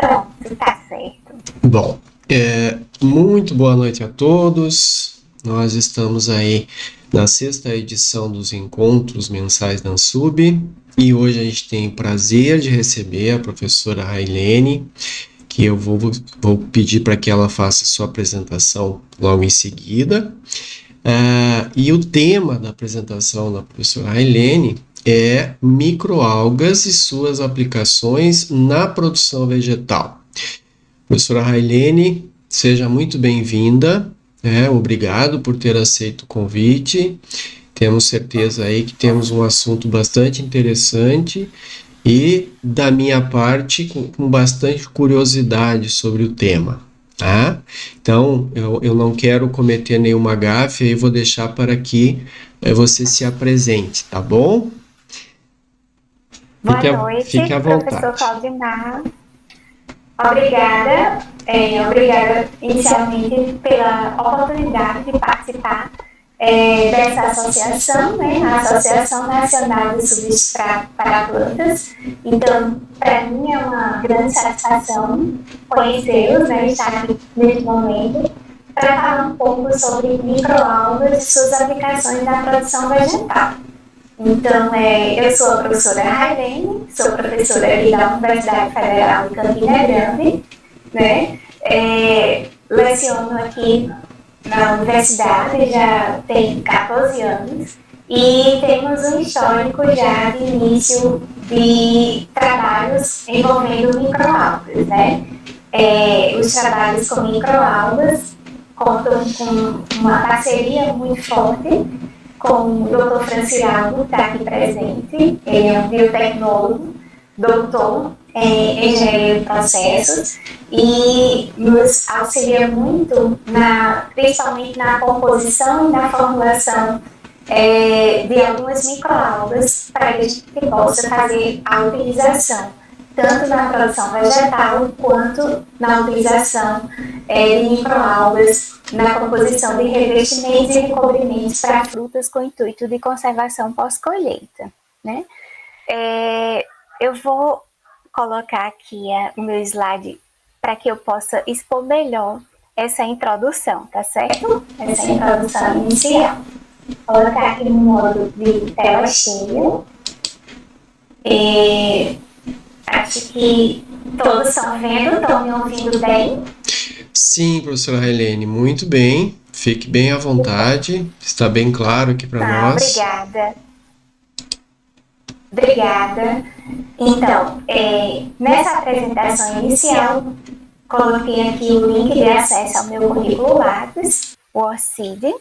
Pronto, tá certo. Bom, muito boa noite a todos. Nós estamos aí na sexta edição dos encontros mensais da Ansub e hoje a gente tem o prazer de receber a professora Railene, que eu vou pedir para que ela faça sua apresentação logo em seguida. E o tema da apresentação da professora Railene é microalgas e suas aplicações na produção vegetal. Professora Railene, seja muito bem-vinda, obrigado por ter aceito o convite. Temos certeza aí que temos um assunto bastante interessante e, da minha parte, com bastante curiosidade sobre o tema. Tá? Então, eu não quero cometer nenhuma gafe e vou deixar para que você se apresente, tá bom? Boa noite, Fique à professor vontade. Claudimar. Obrigada, obrigada inicialmente pela oportunidade de participar dessa associação, né, a Associação Nacional de Substrato para Plantas. Então, para mim é uma grande satisfação conhecê-los, né, estar aqui neste momento, para falar um pouco sobre microalgas e suas aplicações na produção vegetal. Então, eu sou a professora Railene, sou professora aqui da Universidade Federal de Campina Grande, né? Leciono aqui na universidade já tem 14 anos e temos um histórico já de início de trabalhos envolvendo microalgas, né? Os trabalhos com microalgas contam com uma parceria muito forte com o Dr. Francialdo, que está aqui presente. Ele é um biotecnólogo, doutor em engenharia de processos e nos auxilia muito, principalmente na composição e na formulação de algumas microalgas para que a gente possa fazer a utilização, tanto na produção vegetal quanto na utilização de microalgas na composição de revestimentos e recobrimentos para frutas com intuito de conservação pós-colheita, né? Eu vou colocar aqui o meu slide para que eu possa expor melhor essa introdução, tá certo? Essa introdução inicial. Vou colocar aqui no modo de tela cheia. Acho que todos estão vendo, estão me ouvindo bem? Sim, professora Railene, muito bem. Fique bem à vontade. Está bem claro aqui para nós. Obrigada. Então, nessa apresentação inicial, coloquei aqui o link de acesso ao meu currículo Lattes, o ORCID,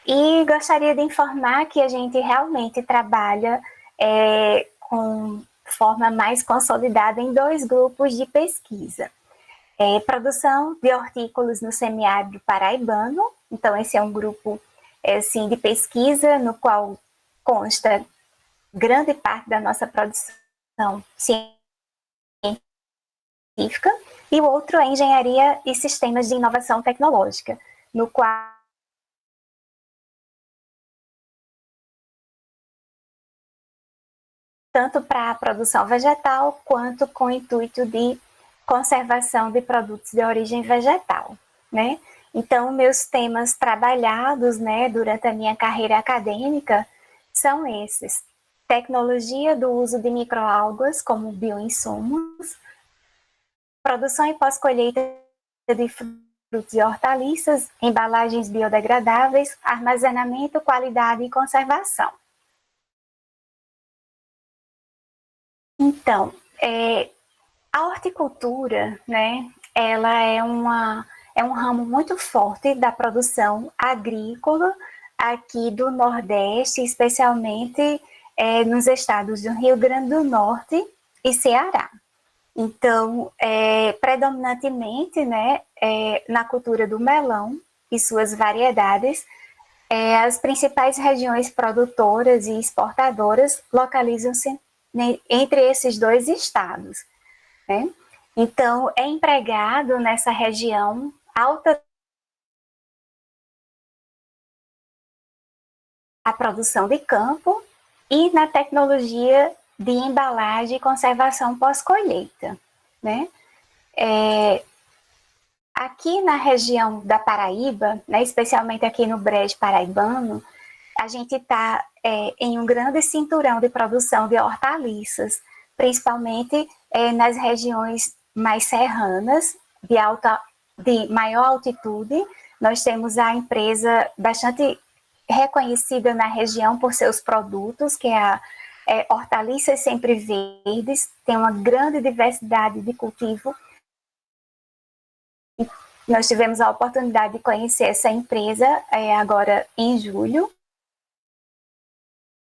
e gostaria de informar que a gente realmente trabalha com forma mais consolidada em 2 grupos de pesquisa. Produção de hortícolas no semiárido paraibano. Então, esse é um grupo assim, de pesquisa no qual consta grande parte da nossa produção científica, e o outro é engenharia e sistemas de inovação tecnológica, no qual tanto para a produção vegetal quanto com o intuito de conservação de produtos de origem vegetal, né? Então, meus temas trabalhados, né, durante a minha carreira acadêmica são esses: tecnologia do uso de microalgas como bioinsumos, produção e pós-colheita de frutos e hortaliças, embalagens biodegradáveis, armazenamento, qualidade e conservação. Então, a horticultura, né, ela é um ramo muito forte da produção agrícola aqui do Nordeste, especialmente nos estados do Rio Grande do Norte e Ceará. Então, predominantemente, né, na cultura do melão e suas variedades, as principais regiões produtoras e exportadoras localizam-se entre esses 2 estados, né? Então, é empregado nessa região alta a produção de campo e na tecnologia de embalagem e conservação pós-colheita, né? Aqui na região da Paraíba, né, especialmente aqui no Brejo Paraibano, a gente está em um grande cinturão de produção de hortaliças, principalmente nas regiões mais serranas, de maior altitude. Nós temos a empresa bastante reconhecida na região por seus produtos, que é a Hortaliças Sempre Verdes, tem uma grande diversidade de cultivo. Nós tivemos a oportunidade de conhecer essa empresa agora em julho.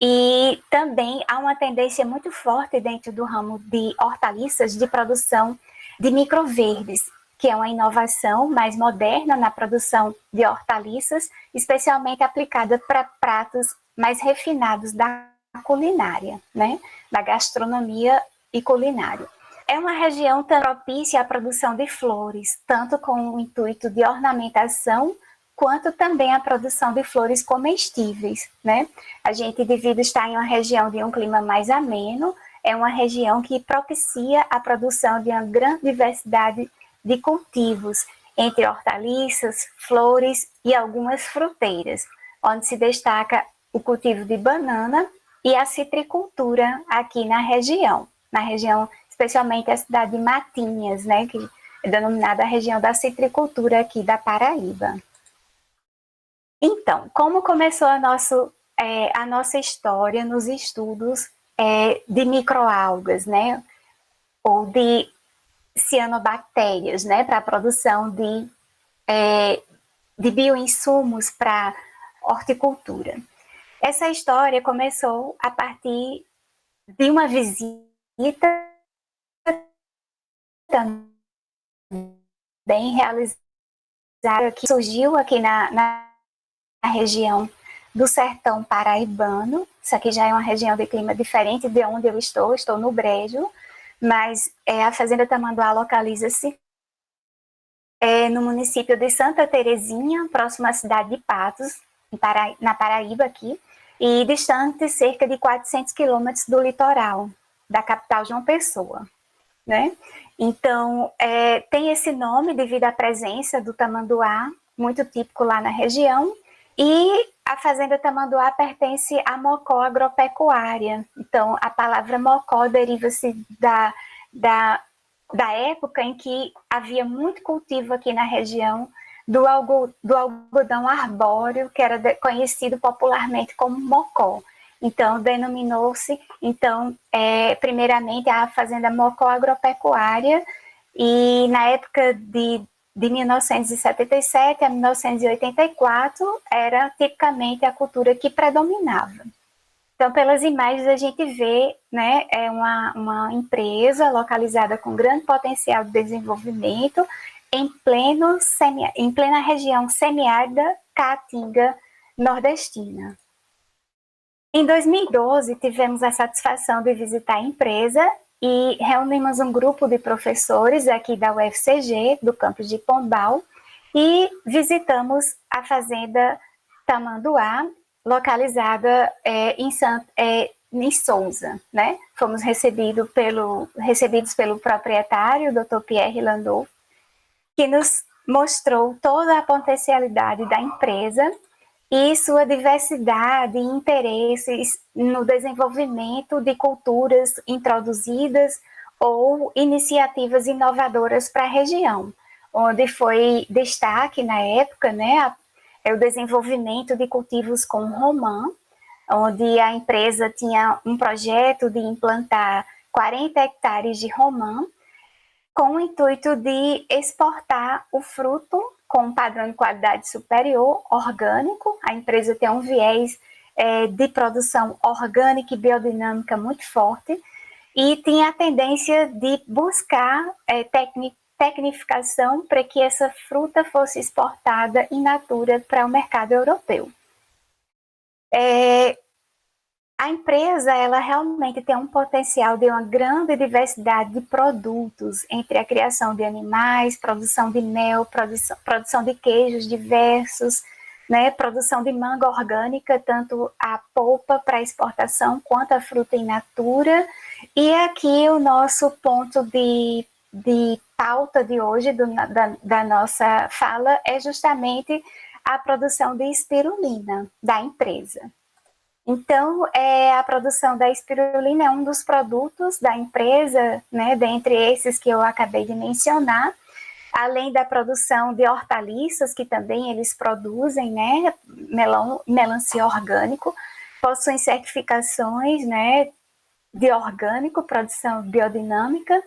E também há uma tendência muito forte dentro do ramo de hortaliças de produção de microverdes, que é uma inovação mais moderna na produção de hortaliças, especialmente aplicada para pratos mais refinados da culinária, né? Da gastronomia e culinária. É uma região propícia à produção de flores, tanto com o intuito de ornamentação, quanto também a produção de flores comestíveis, né? A gente, devido a estar em uma região de um clima mais ameno, é uma região que propicia a produção de uma grande diversidade de cultivos, entre hortaliças, flores e algumas fruteiras, onde se destaca o cultivo de banana e a citricultura aqui na região, especialmente a cidade de Matinhas, né, que é denominada a região da citricultura aqui da Paraíba. Então, como começou a nossa história nos estudos de microalgas, né, ou de cianobactérias, né, para a produção de bioinsumos para horticultura. Essa história começou a partir de uma visita também realizada, que surgiu aqui na região do sertão paraibano. Isso aqui já é uma região de clima diferente de onde eu estou no Brejo, mas a Fazenda Tamanduá localiza-se no município de Santa Terezinha, próximo à cidade de Patos, na Paraíba aqui, e distante cerca de 400 quilômetros do litoral da capital João Pessoa, né? Então, tem esse nome devido à presença do tamanduá, muito típico lá na região, e a Fazenda Tamanduá pertence à Mocó Agropecuária. Então, a palavra Mocó deriva-se da época em que havia muito cultivo aqui na região do algodão arbóreo, que era conhecido popularmente como Mocó. Então, denominou-se, primeiramente, a Fazenda Mocó Agropecuária, e na época de 1977 a 1984, era tipicamente a cultura que predominava. Então, pelas imagens, a gente vê, né, uma empresa localizada com grande potencial de desenvolvimento em plena região semiárida caatinga nordestina. Em 2012, tivemos a satisfação de visitar a empresa e reunimos um grupo de professores aqui da UFCG, do campus de Pombal, e visitamos a Fazenda Tamanduá, localizada em Souza, né? Fomos recebidos pelo proprietário, o Dr. Pierre Landau, que nos mostrou toda a potencialidade da empresa e sua diversidade e interesses no desenvolvimento de culturas introduzidas ou iniciativas inovadoras para a região, onde foi destaque na época, né, o desenvolvimento de cultivos com romã, onde a empresa tinha um projeto de implantar 40 hectares de romã, com o intuito de exportar o fruto com um padrão de qualidade superior, orgânico. A empresa tem um viés de produção orgânica e biodinâmica muito forte, e tinha a tendência de buscar tecnificação para que essa fruta fosse exportada in natura para o mercado europeu. A empresa, ela realmente tem um potencial de uma grande diversidade de produtos, entre a criação de animais, produção de mel, produção de queijos diversos, né, produção de manga orgânica, tanto a polpa para exportação quanto a fruta in natura. E aqui o nosso ponto de pauta de hoje da nossa fala é justamente a produção de espirulina da empresa. Então, a produção da espirulina é um dos produtos da empresa, né, dentre esses que eu acabei de mencionar, além da produção de hortaliças, que também eles produzem, né, melancia orgânico, possuem certificações, né, de orgânico, produção biodinâmica,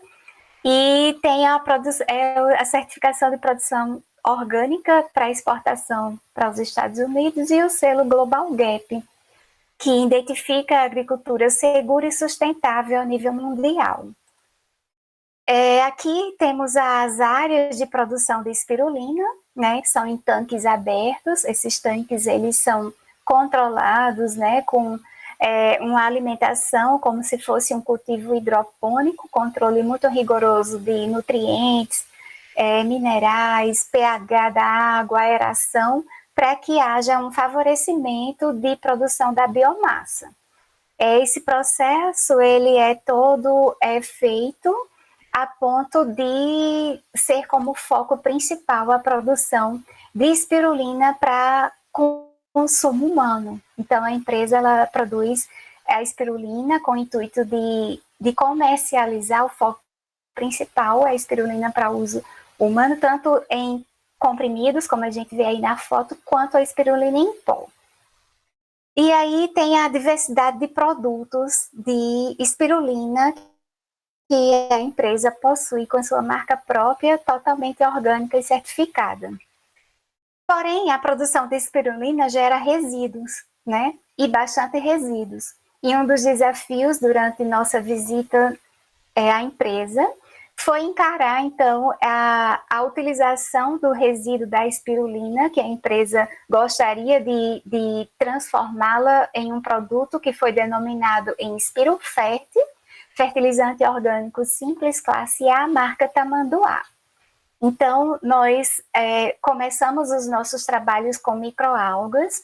e tem a certificação de produção orgânica para exportação para os Estados Unidos e o selo Global Gap, que identifica a agricultura segura e sustentável a nível mundial. Aqui temos as áreas de produção de espirulina, né, que são em tanques abertos. Esses tanques eles são controlados, né, com uma alimentação como se fosse um cultivo hidropônico, controle muito rigoroso de nutrientes, minerais, pH da água, aeração, para que haja um favorecimento de produção da biomassa. Esse processo ele é todo feito a ponto de ser como foco principal a produção de espirulina para consumo humano. Então, a empresa ela produz a espirulina com o intuito de comercializar. O foco principal é a espirulina para uso humano, tanto em comprimidos, como a gente vê aí na foto, quanto a espirulina em pó. E aí tem a diversidade de produtos de espirulina que a empresa possui com sua marca própria, totalmente orgânica e certificada. Porém, a produção de espirulina gera resíduos, né? E bastante resíduos. E um dos desafios durante nossa visita à empresa foi encarar, então, a utilização do resíduo da espirulina, que a empresa gostaria de transformá-la em um produto que foi denominado em Espirufert, fertilizante orgânico simples, classe A, marca Tamanduá. Então, nós começamos os nossos trabalhos com microalgas,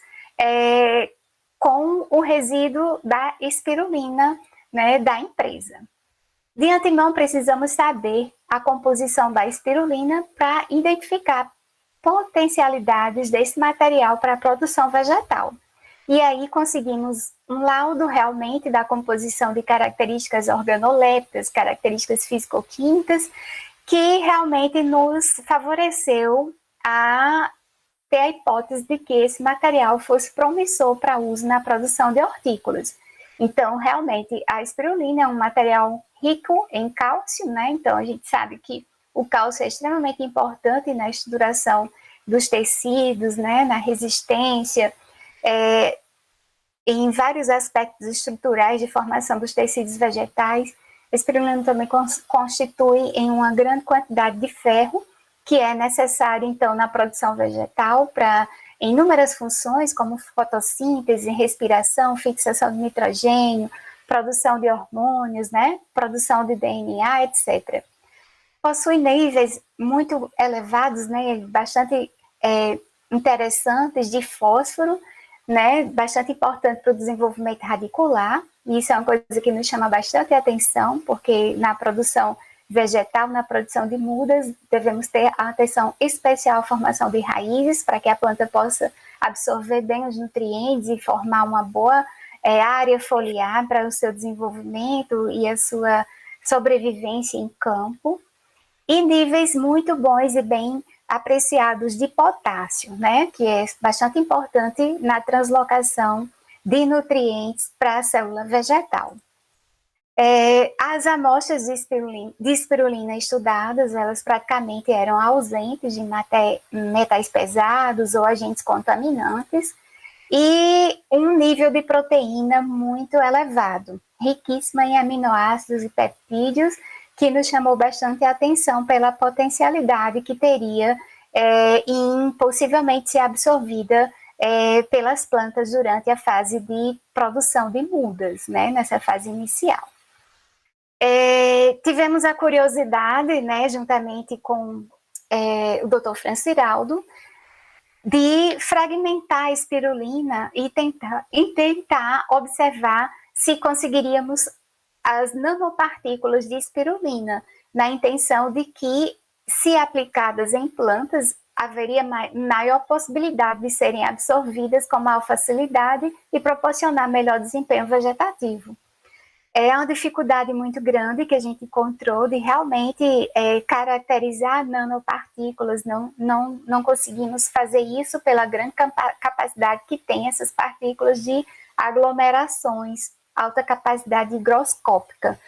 com o resíduo da espirulina, né, da empresa. De antemão, precisamos saber a composição da espirulina para identificar potencialidades desse material para a produção vegetal. E aí conseguimos um laudo realmente da composição de características organolépticas, características físico-químicas, que realmente nos favoreceu a ter a hipótese de que esse material fosse promissor para uso na produção de hortícolas. Então, realmente, a espirulina é um material rico em cálcio, né? Então, a gente sabe que o cálcio é extremamente importante na estruturação dos tecidos, né? Na resistência, em vários aspectos estruturais de formação dos tecidos vegetais. A espirulina também constitui em uma grande quantidade de ferro, que é necessário, então, na produção vegetal para inúmeras funções, como fotossíntese, respiração, fixação de nitrogênio, produção de hormônios, né? Produção de DNA, etc. Possui níveis muito elevados, né? Bastante interessantes de fósforo, né? Bastante importante para o desenvolvimento radicular. E isso é uma coisa que nos chama bastante atenção, porque na produção vegetal, na produção de mudas, devemos ter atenção especial à formação de raízes, para que a planta possa absorver bem os nutrientes e formar uma boa área foliar para o seu desenvolvimento e a sua sobrevivência em campo. E níveis muito bons e bem apreciados de potássio, né, que é bastante importante na translocação de nutrientes para a célula vegetal. As amostras de espirulina estudadas, elas praticamente eram ausentes de metais pesados ou agentes contaminantes e um nível de proteína muito elevado, riquíssima em aminoácidos e peptídeos, que nos chamou bastante a atenção pela potencialidade que teria em possivelmente ser absorvida pelas plantas durante a fase de produção de mudas, né, nessa fase inicial. Tivemos a curiosidade, né, juntamente com o Dr. Franciraldo, de fragmentar a espirulina e tentar observar se conseguiríamos as nanopartículas de espirulina, na intenção de que se aplicadas em plantas, haveria maior possibilidade de serem absorvidas com maior facilidade e proporcionar melhor desempenho vegetativo. É uma dificuldade muito grande que a gente encontrou de realmente caracterizar nanopartículas, não conseguimos fazer isso pela grande capacidade que tem essas partículas de aglomerações, alta capacidade higroscópica,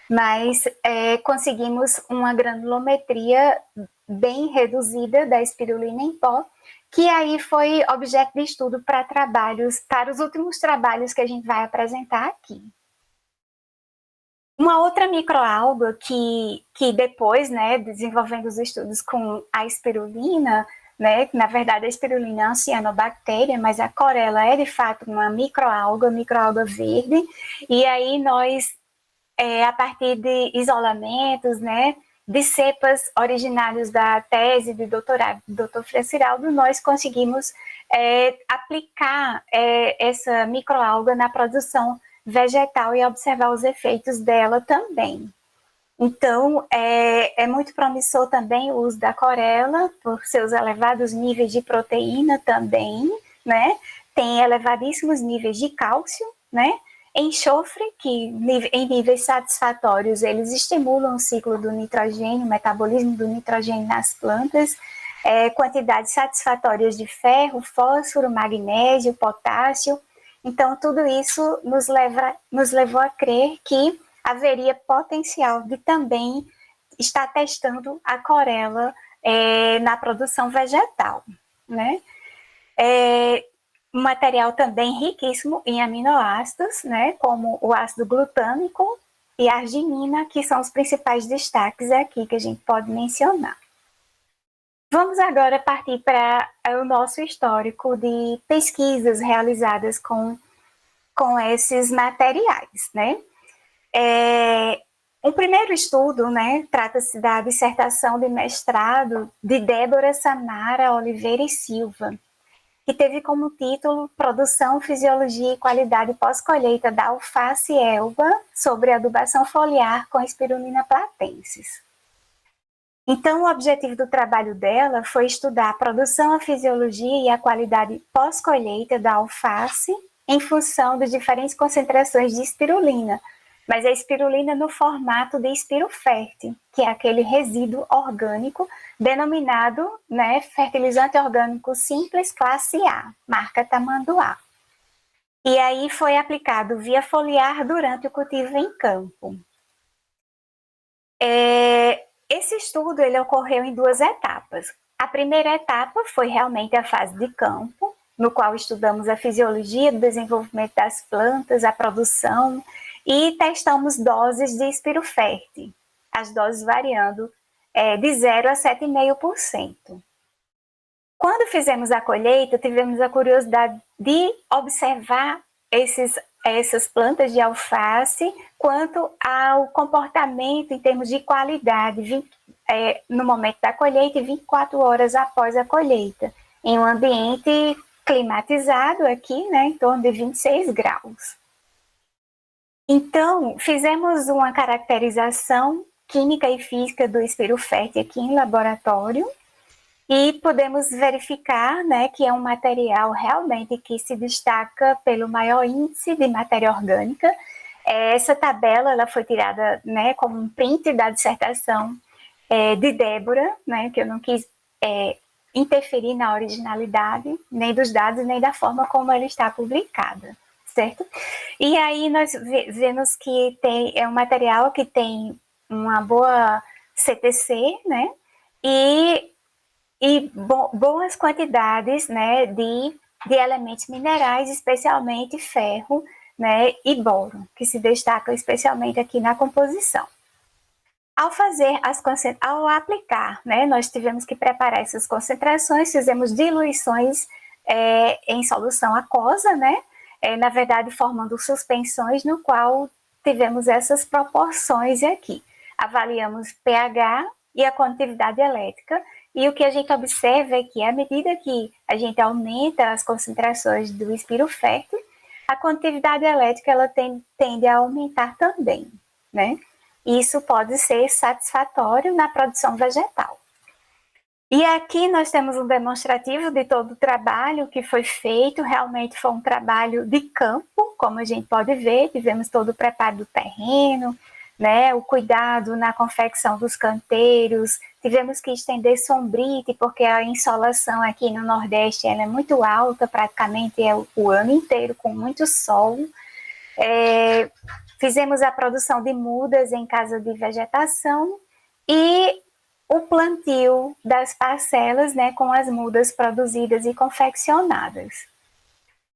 mas conseguimos uma granulometria bem reduzida da espirulina em pó, que aí foi objeto de estudo para os últimos trabalhos que a gente vai apresentar aqui. Uma outra microalga que depois, né, desenvolvendo os estudos com a espirulina, né, na verdade a espirulina é uma cianobactéria, mas a chlorella é de fato uma microalga verde, e aí nós, a partir de isolamentos, né, de cepas originários da tese de doutorado do Dr. Frei Ciraldo, nós conseguimos aplicar essa microalga na produção vegetal e observar os efeitos dela também. Então, é muito promissor também o uso da chlorella, por seus elevados níveis de proteína também, né? Tem elevadíssimos níveis de cálcio, né? Enxofre, que em níveis satisfatórios, eles estimulam o ciclo do nitrogênio, o metabolismo do nitrogênio nas plantas, quantidades satisfatórias de ferro, fósforo, magnésio, potássio. Então, tudo isso nos levou a crer que haveria potencial de também estar testando a chlorella na produção vegetal, né? Um material também riquíssimo em aminoácidos, né, como o ácido glutâmico e a arginina, que são os principais destaques aqui que a gente pode mencionar. Vamos agora partir para o nosso histórico de pesquisas realizadas com esses materiais, né? O primeiro estudo, né, trata-se da dissertação de mestrado de Débora Samara Oliveira e Silva, que teve como título Produção, Fisiologia e Qualidade Pós-Colheita da Alface Elba sobre adubação foliar com Spirulina platensis. Então, o objetivo do trabalho dela foi estudar a produção, a fisiologia e a qualidade pós-colheita da alface em função das diferentes concentrações de espirulina, mas a espirulina no formato de espiroferte, que é aquele resíduo orgânico denominado, né, fertilizante orgânico simples classe A, marca Tamanduá. E aí foi aplicado via foliar durante o cultivo em campo. Esse estudo ele ocorreu em duas etapas. A primeira etapa foi realmente a fase de campo, no qual estudamos a fisiologia do desenvolvimento das plantas, a produção, e testamos doses de espiroferte, as doses variando de 0 a 7,5%. Quando fizemos a colheita, tivemos a curiosidade de observar essas plantas de alface quanto ao comportamento em termos de qualidade no momento da colheita e 24 horas após a colheita, em um ambiente climatizado aqui, né, em torno de 26 graus. Então, fizemos uma caracterização química e física do espiroferte aqui em laboratório e podemos verificar, né, que é um material realmente que se destaca pelo maior índice de matéria orgânica. Essa tabela ela foi tirada, né, como um print da dissertação de Débora, né, que eu não quis interferir na originalidade, nem dos dados, nem da forma como ela está publicada, certo? E aí nós vemos que é um material que tem uma boa CTC, né, e boas quantidades, né, de elementos minerais, especialmente ferro, né, e boro, que se destacam especialmente aqui na composição. Ao aplicar, né, nós tivemos que preparar essas concentrações, fizemos diluições em solução aquosa, né, na verdade formando suspensões, no qual tivemos essas proporções aqui. Avaliamos pH e a condutividade elétrica, e o que a gente observa é que, à medida que a gente aumenta as concentrações do espiroferte, a condutividade elétrica ela tende a aumentar também, né? Isso pode ser satisfatório na produção vegetal. E aqui nós temos um demonstrativo de todo o trabalho que foi feito. Realmente foi um trabalho de campo, como a gente pode ver. Tivemos todo o preparo do terreno, né, o cuidado na confecção dos canteiros. Tivemos que estender sombrite, porque a insolação aqui no Nordeste ela é muito alta, praticamente é o ano inteiro, com muito sol. Fizemos a produção de mudas em casa de vegetação e o plantio das parcelas, né, com as mudas produzidas e confeccionadas.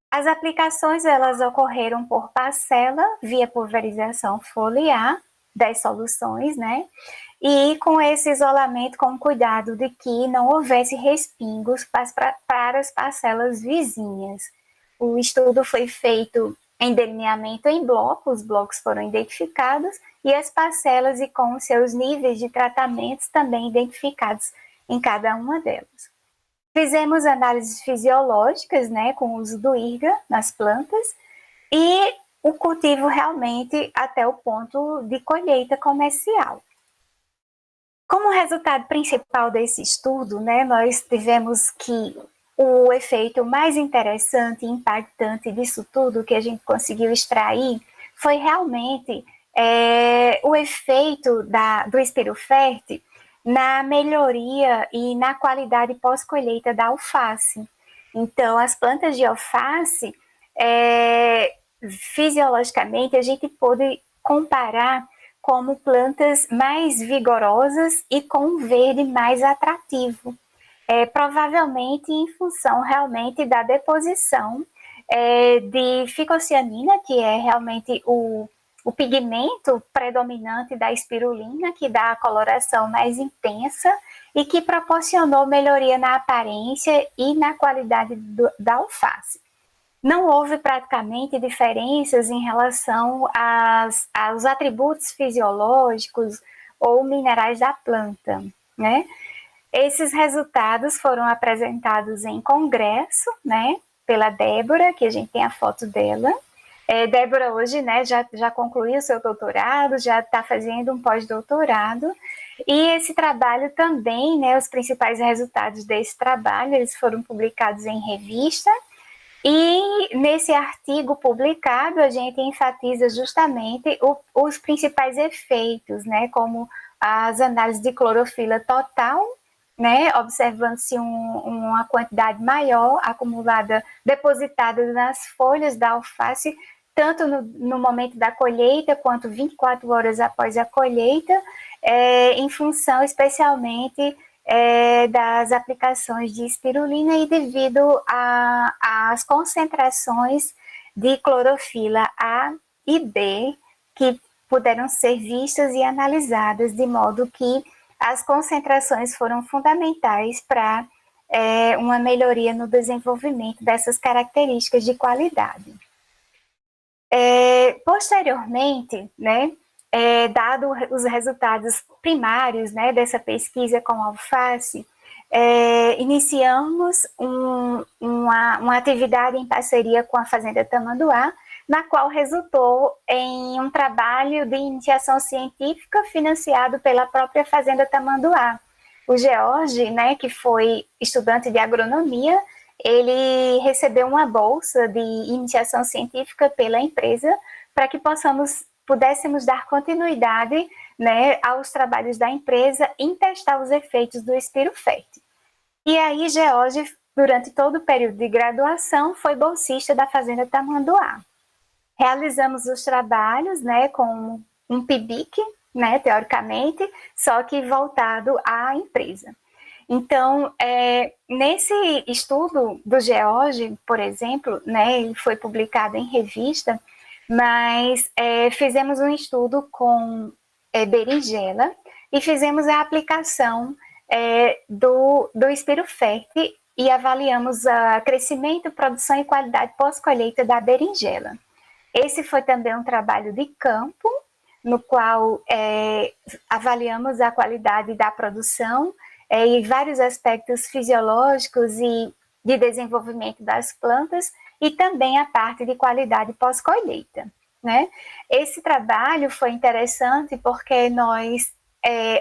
As aplicações elas ocorreram por parcela via pulverização foliar das soluções, né? E com esse isolamento, com o cuidado de que não houvesse respingos para as parcelas vizinhas. O estudo foi feito em delineamento em blocos, os blocos foram identificados e as parcelas e com seus níveis de tratamentos também identificados em cada uma delas. Fizemos análises fisiológicas, né, com o uso do IRGA nas plantas e o cultivo realmente até o ponto de colheita comercial. Como resultado principal desse estudo, né, nós tivemos que o efeito mais interessante e impactante disso tudo que a gente conseguiu extrair foi realmente o efeito do Espirofert na melhoria e na qualidade pós-colheita da alface. Então, as plantas de alface, fisiologicamente, a gente pôde comparar como plantas mais vigorosas e com um verde mais atrativo. Provavelmente em função realmente da deposição de ficocianina, que é realmente o pigmento predominante da espirulina, que dá a coloração mais intensa e que proporcionou melhoria na aparência e na qualidade da alface. Não houve praticamente diferenças em relação aos atributos fisiológicos ou minerais da planta, né? Esses resultados foram apresentados em congresso, né, pela Débora, que a gente tem a foto dela. Débora hoje, né, já concluiu seu doutorado, já está fazendo um pós-doutorado, e esse trabalho também, né, os principais resultados desse trabalho, eles foram publicados em revista, e nesse artigo publicado a gente enfatiza justamente os principais efeitos, né, como as análises de clorofila total, né, observando-se uma quantidade maior acumulada, depositada nas folhas da alface, tanto no momento da colheita, quanto 24 horas após a colheita, em função especialmente das aplicações de espirulina e devido às concentrações de clorofila A e B que puderam ser vistas e analisadas, de modo que as concentrações foram fundamentais para uma melhoria no desenvolvimento dessas características de qualidade. Posteriormente, né, dado os resultados primários, né, dessa pesquisa com alface, iniciamos uma atividade em parceria com a Fazenda Tamanduá, na qual resultou em um trabalho de iniciação científica financiado pela própria Fazenda Tamanduá. O George, né, que foi estudante de agronomia, ele recebeu uma bolsa de iniciação científica pela empresa para que pudéssemos dar continuidade, né, aos trabalhos da empresa em testar os efeitos do Espirofert. E aí, George, durante todo o período de graduação, foi bolsista da Fazenda Tamanduá. Realizamos os trabalhos, né, com um PIBIC, né, teoricamente, só que voltado à empresa. Então, nesse estudo do George, por exemplo, né, ele foi publicado em revista, mas fizemos um estudo com berinjela e fizemos a aplicação do Espirofert e avaliamos o crescimento, produção e qualidade pós-colheita da berinjela. Esse foi também um trabalho de campo, no qual avaliamos a qualidade da produção e vários aspectos fisiológicos e de desenvolvimento das plantas e também a parte de qualidade pós-colheita, né? Esse trabalho foi interessante porque nós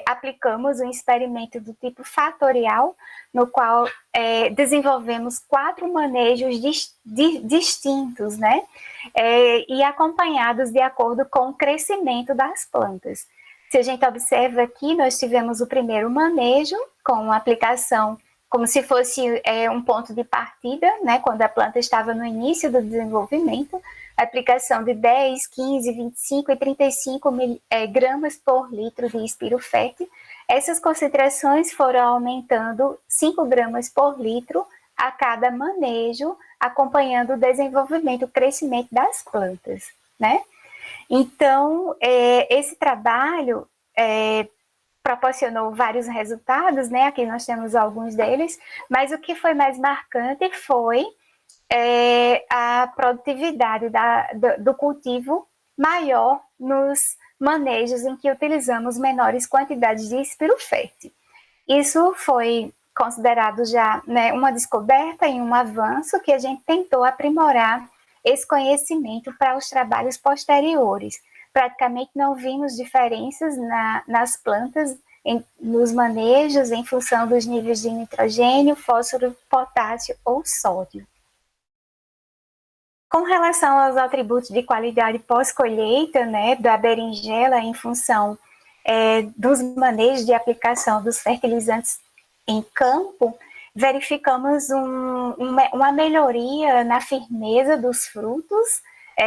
aplicamos um experimento do tipo fatorial, no qual desenvolvemos 4 manejos distintos, né? E acompanhados de acordo com o crescimento das plantas. Se a gente observa aqui, nós tivemos o primeiro manejo com a aplicação como se fosse um ponto de partida, né, quando a planta estava no início do desenvolvimento, a aplicação de 10, 15, 25 e 35 gramas por litro de espiroferte. Essas concentrações foram aumentando 5 gramas por litro a cada manejo, acompanhando o desenvolvimento, o crescimento das plantas, né? Então, esse trabalho proporcionou vários resultados, né? Aqui nós temos alguns deles, mas o que foi mais marcante foi a produtividade do cultivo maior nos manejos em que utilizamos menores quantidades de espiroferte. Isso foi considerado já, né, uma descoberta e um avanço que a gente tentou aprimorar esse conhecimento para os trabalhos posteriores. Praticamente não vimos diferenças nas plantas, nos manejos, em função dos níveis de nitrogênio, fósforo, potássio ou sódio. Com relação aos atributos de qualidade pós-colheita, né, da berinjela, em função dos manejos de aplicação dos fertilizantes em campo, verificamos uma melhoria na firmeza dos frutos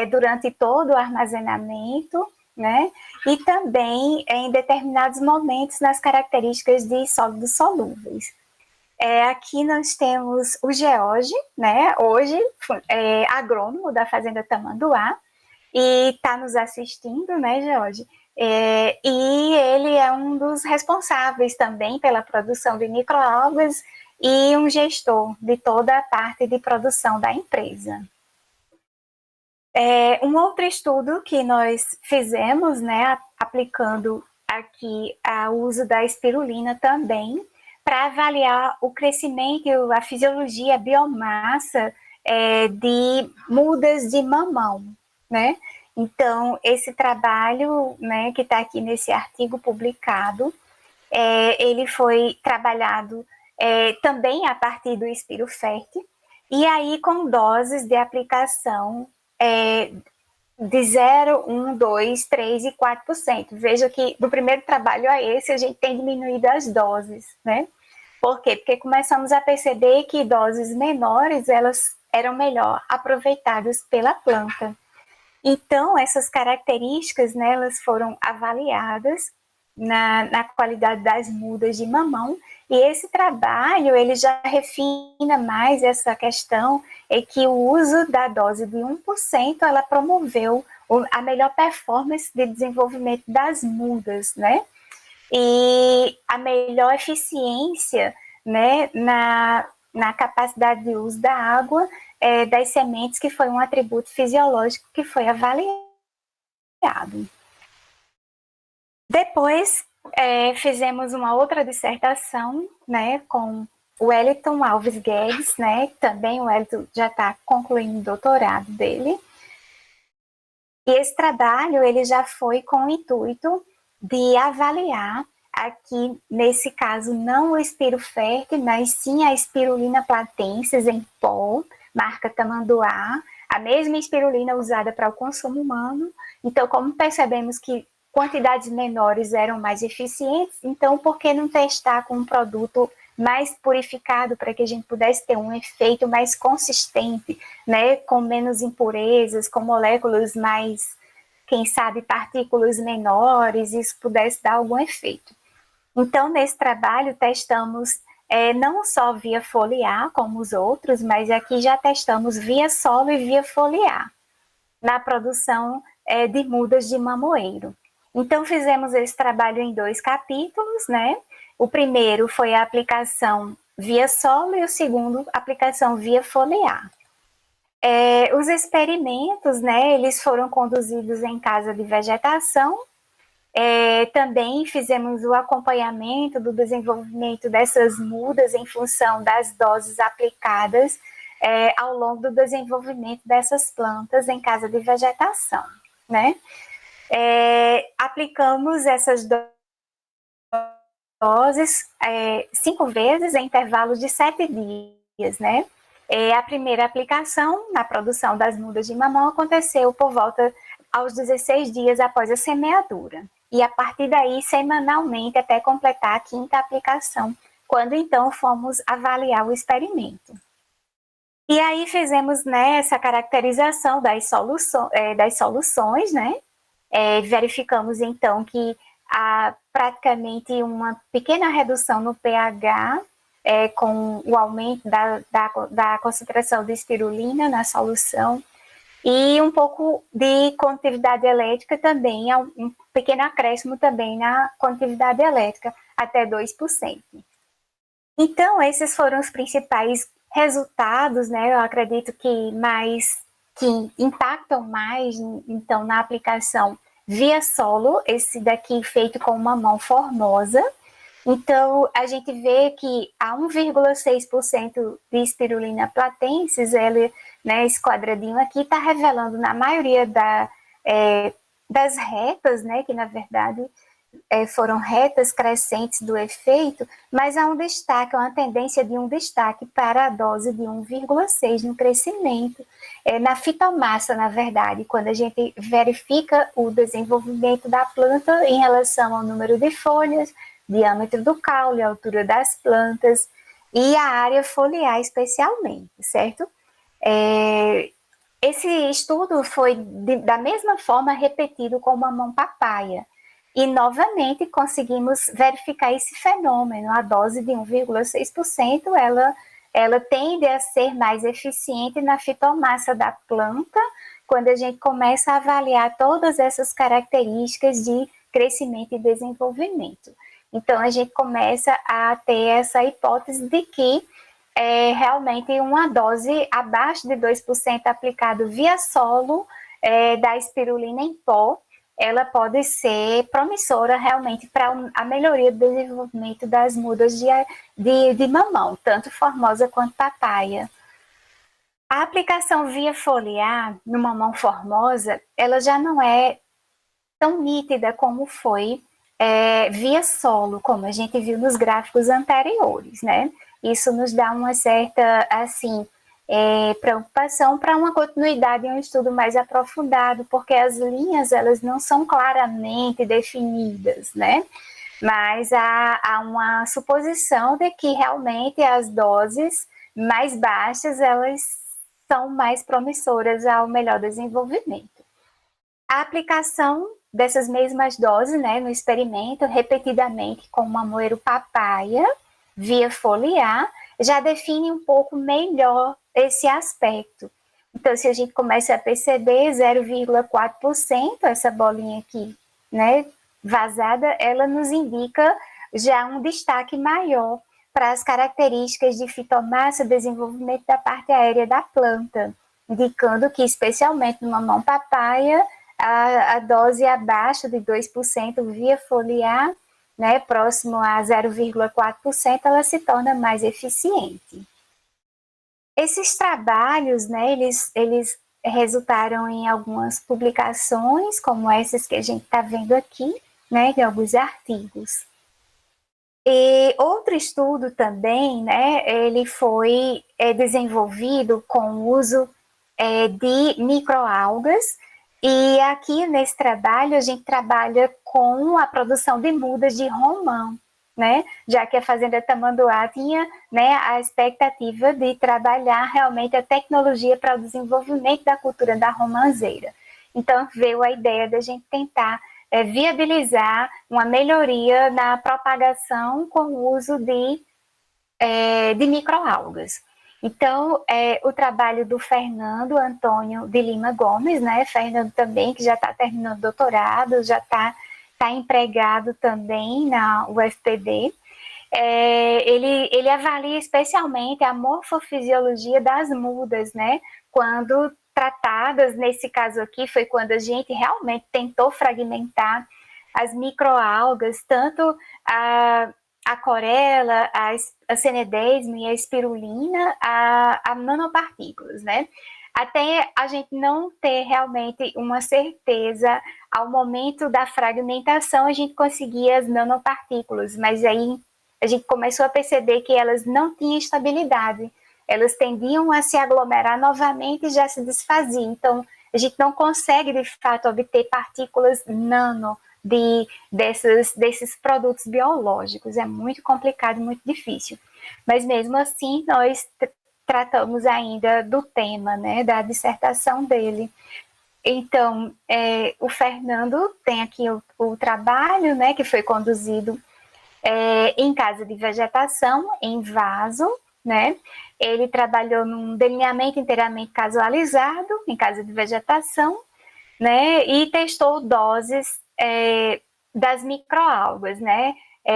durante todo o armazenamento, né? E também em determinados momentos nas características de sólidos solúveis. Aqui nós temos o George, né? Hoje agrônomo da Fazenda Tamanduá, e está nos assistindo, né, George? E ele é um dos responsáveis também pela produção de microalgas e um gestor de toda a parte de produção da empresa. Um outro estudo que nós fizemos, né, aplicando aqui o uso da espirulina também, para avaliar o crescimento, a fisiologia, a biomassa de mudas de mamão, né? Então, esse trabalho, né, que está aqui nesse artigo publicado, ele foi trabalhado também a partir do espiroferte, e aí com doses de aplicação de 0, 1, 2, 3 e 4%. Veja que do primeiro trabalho a esse, a gente tem diminuído as doses, né? Por quê? Porque começamos a perceber que doses menores, elas eram melhor aproveitadas pela planta. Então, essas características, né, elas foram avaliadas na qualidade das mudas de mamão, e esse trabalho, ele já refina mais essa questão, que o uso da dose de 1%, ela promoveu a melhor performance de desenvolvimento das mudas, né? E a melhor eficiência, né, na capacidade de uso da água das sementes, que foi um atributo fisiológico que foi avaliado. Depois, fizemos uma outra dissertação, né, com o Wellington Alves Guedes, né, também o Wellington já está concluindo o doutorado dele. E esse trabalho, ele já foi com o intuito de avaliar aqui, nesse caso, não o espiroferte, mas sim a espirulina platensis em pó, marca Tamanduá, a mesma espirulina usada para o consumo humano. Então, como percebemos que quantidades menores eram mais eficientes, então por que não testar com um produto mais purificado para que a gente pudesse ter um efeito mais consistente, né, com menos impurezas, com moléculas mais, quem sabe, partículas menores, isso pudesse dar algum efeito. Então, nesse trabalho, testamos não só via foliar, como os outros, mas aqui já testamos via solo e via foliar, na produção de mudas de mamoeiro. Então, fizemos esse trabalho em 2 capítulos, né? O primeiro foi a aplicação via solo e o segundo, aplicação via foliar. Os experimentos, né, eles foram conduzidos em casa de vegetação. Também fizemos o acompanhamento do desenvolvimento dessas mudas em função das doses aplicadas ao longo do desenvolvimento dessas plantas em casa de vegetação, né? Aplicamos essas doses 5 vezes em intervalos de 7 dias, né? A primeira aplicação na produção das mudas de mamão aconteceu por volta aos 16 dias após a semeadura. E a partir daí, semanalmente, até completar a quinta aplicação, quando então fomos avaliar o experimento. E aí fizemos, né, essa caracterização das soluções, né? Verificamos então que há praticamente uma pequena redução no pH com o aumento da concentração de espirulina na solução e um pouco de condutividade elétrica também, um pequeno acréscimo também na condutividade elétrica, até 2%. Então, esses foram os principais resultados, né? Eu acredito que impactam mais, então, na aplicação via solo, esse daqui feito com uma mão formosa. Então, a gente vê que a 1,6% de espirulina platensis, esse quadradinho aqui está revelando na maioria das retas, né, que na verdade foram retas crescentes do efeito, mas há um destaque, uma tendência de um destaque para a dose de 1,6 no crescimento. Na fitomassa, na verdade, quando a gente verifica o desenvolvimento da planta em relação ao número de folhas, diâmetro do caule, altura das plantas e a área foliar especialmente, certo? Esse estudo foi da mesma forma repetido com o mamão papaya. E, novamente, conseguimos verificar esse fenômeno. A dose de 1,6%, ela tende a ser mais eficiente na fitomassa da planta, quando a gente começa a avaliar todas essas características de crescimento e desenvolvimento. Então, a gente começa a ter essa hipótese de que realmente uma dose abaixo de 2% aplicado via solo da espirulina em pó, ela pode ser promissora realmente para a melhoria do desenvolvimento das mudas de mamão, tanto formosa quanto papaya. A aplicação via foliar no mamão formosa, ela já não é tão nítida como foi via solo, como a gente viu nos gráficos anteriores, né? Isso nos dá uma certa, assim, preocupação para uma continuidade em um estudo mais aprofundado, porque as linhas, elas não são claramente definidas, né? Mas há uma suposição de que realmente as doses mais baixas, elas são mais promissoras ao melhor desenvolvimento. A aplicação dessas mesmas doses, né, no experimento, repetidamente com mamoeiro papaya, via foliar, já define um pouco melhor esse aspecto. Então, se a gente começa a perceber 0,4%, essa bolinha aqui, né, vazada, ela nos indica já um destaque maior para as características de fitomassa, desenvolvimento da parte aérea da planta, indicando que, especialmente no mamão papaya, a dose abaixo de 2% via foliar, né, próximo a 0,4%, ela se torna mais eficiente. Esses trabalhos, né, eles resultaram em algumas publicações, como essas que a gente está vendo aqui, né, de alguns artigos. E outro estudo também, né, ele foi desenvolvido com o uso de microalgas, e aqui nesse trabalho a gente trabalha com a produção de mudas de romão, né? Já que a Fazenda Tamanduá tinha, né, a expectativa de trabalhar realmente a tecnologia para o desenvolvimento da cultura da romanceira. Então veio a ideia da gente tentar viabilizar uma melhoria na propagação com o uso de microalgas. Então, o trabalho do Fernando Antônio de Lima Gomes, né? Fernando também, que já está terminando o doutorado, já está empregado também na UFPB. Ele avalia especialmente a morfofisiologia das mudas, né? Quando tratadas, nesse caso aqui, foi quando a gente realmente tentou fragmentar as microalgas, tanto a chlorella, a cenedesma e a espirulina a nanopartículas, né? até a gente não ter realmente uma certeza, ao momento da fragmentação a gente conseguia as nanopartículas, mas aí a gente começou a perceber que elas não tinham estabilidade, elas tendiam a se aglomerar novamente e já se desfaziam, então a gente não consegue de fato obter partículas nano desses produtos biológicos, é muito complicado, muito difícil, mas mesmo assim nós tratamos ainda do tema, né, da dissertação dele. Então, o Fernando tem aqui o trabalho, né, que foi conduzido em casa de vegetação, em vaso, né? Ele trabalhou num delineamento inteiramente casualizado, em casa de vegetação, né? E testou doses das microalgas, né?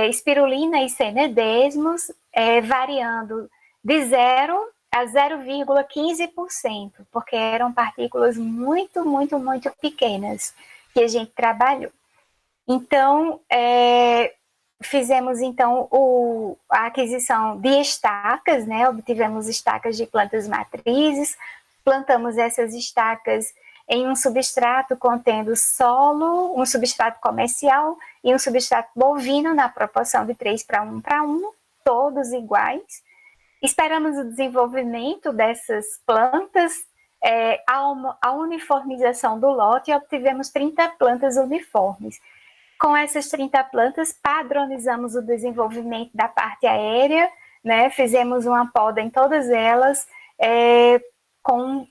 Espirulina e cenedesmos, variando de 0 a 0,15%, porque eram partículas muito, muito, muito pequenas que a gente trabalhou. Então, fizemos então a aquisição de estacas, né? Obtivemos estacas de plantas matrizes, plantamos essas estacas em um substrato contendo solo, um substrato comercial e um substrato bovino na proporção de 3:1:1, todos iguais. Esperamos o desenvolvimento dessas plantas, a uniformização do lote, e obtivemos 30 plantas uniformes. Com essas 30 plantas, padronizamos o desenvolvimento da parte aérea, né? Fizemos uma poda em todas elas,